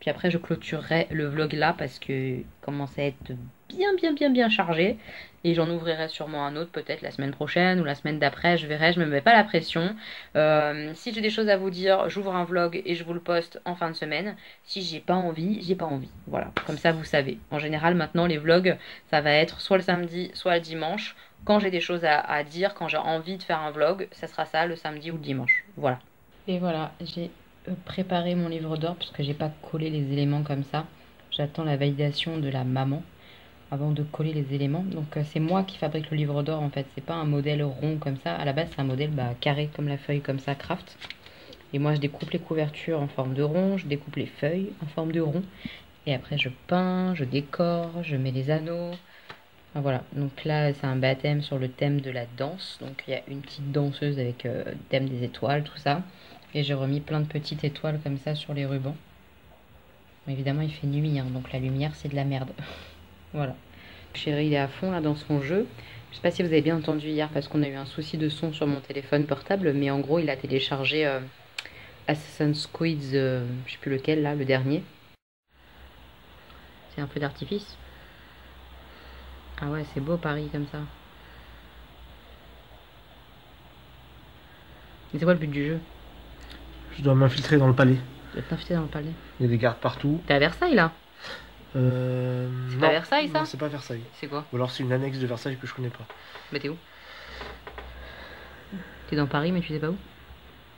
Puis après, je clôturerai le vlog là, parce que il commence à être bien chargé. Et j'en ouvrirai sûrement un autre peut-être la semaine prochaine ou la semaine d'après, je verrai, je me mets pas la pression. Si j'ai des choses à vous dire, j'ouvre un vlog et je vous le poste en fin de semaine. Si j'ai pas envie, j'ai pas envie. Voilà, comme ça vous savez. En général maintenant les vlogs, ça va être soit le samedi, soit le dimanche. Quand j'ai des choses à dire, quand j'ai envie de faire un vlog, ça sera ça le samedi ou le dimanche. Voilà. Et voilà, j'ai préparé mon livre d'or parce que j'ai pas collé les éléments comme ça. J'attends la validation de la maman avant de coller les éléments. Donc c'est moi qui fabrique le livre d'or en fait, c'est pas un modèle rond comme ça. À la base c'est un modèle carré comme la feuille comme ça, craft. Et moi je découpe les couvertures en forme de rond, je découpe les feuilles en forme de rond. Et après je peins, je décore, je mets les anneaux. Enfin, voilà, donc là c'est un baptême sur le thème de la danse. Donc il y a une petite danseuse avec le thème des étoiles, tout ça. Et j'ai remis plein de petites étoiles comme ça sur les rubans. Bon, évidemment il fait nuit, hein, donc la lumière c'est de la merde. Voilà. Chéri il est à fond là dans son jeu. Je sais pas si vous avez bien entendu hier parce qu'on a eu un souci de son sur mon téléphone portable, mais en gros il a téléchargé Assassin's Creed, je sais plus lequel là, le dernier. C'est un peu d'artifice. Ah ouais, c'est beau Paris comme ça. Mais c'est quoi le but du jeu? Je dois m'infiltrer dans le palais. Tu vas t'inviter dans le palais. Il y a des gardes partout. T'es à Versailles là? C'est pas Versailles, ça? Non, c'est pas Versailles. C'est quoi? Ou alors c'est une annexe de Versailles que je connais pas. Bah t'es où? T'es dans Paris mais tu sais pas où?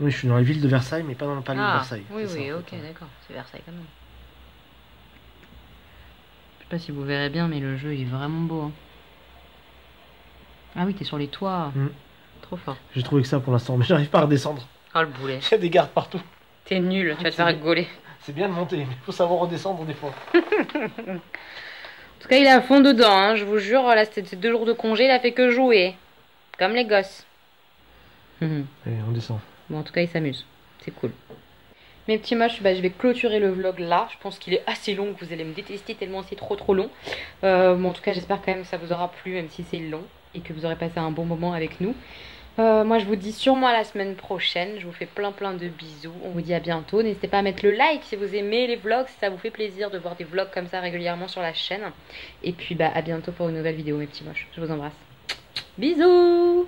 Oui, je suis dans la ville de Versailles, mais pas dans le palais de Versailles. Oui, C'est oui, ça, en ok, fait. d'accord. C'est Versailles quand même. Je sais pas si vous verrez bien, mais le jeu est vraiment beau. Hein. Ah oui, t'es sur les toits. Trop fort. J'ai trouvé que ça pour l'instant, mais j'arrive pas à redescendre. Oh le boulet. Il y a des gardes partout. T'es nul, tu vas te faire rigoler. C'est bien de monter, mais il faut savoir redescendre des fois. En tout cas, il est à fond dedans, hein, je vous jure. Là, c'était 2 jours de congé, il a fait que jouer. Comme les gosses. Allez, on descend. Bon, en tout cas, il s'amuse. C'est cool. Mes petits moches, bah, je vais clôturer le vlog là. Je pense qu'il est assez long, que vous allez me détester tellement c'est trop long. Bon, en tout cas, j'espère quand même que ça vous aura plu, même si c'est long. Et que vous aurez passé un bon moment avec nous. Moi, je vous dis sûrement à la semaine prochaine. Je vous fais plein de bisous. On vous dit à bientôt. N'hésitez pas à mettre le like si vous aimez les vlogs. Si ça vous fait plaisir de voir des vlogs comme ça régulièrement sur la chaîne. Et puis, bah, à bientôt pour une nouvelle vidéo, mes petits moches. Je vous embrasse. Bisous!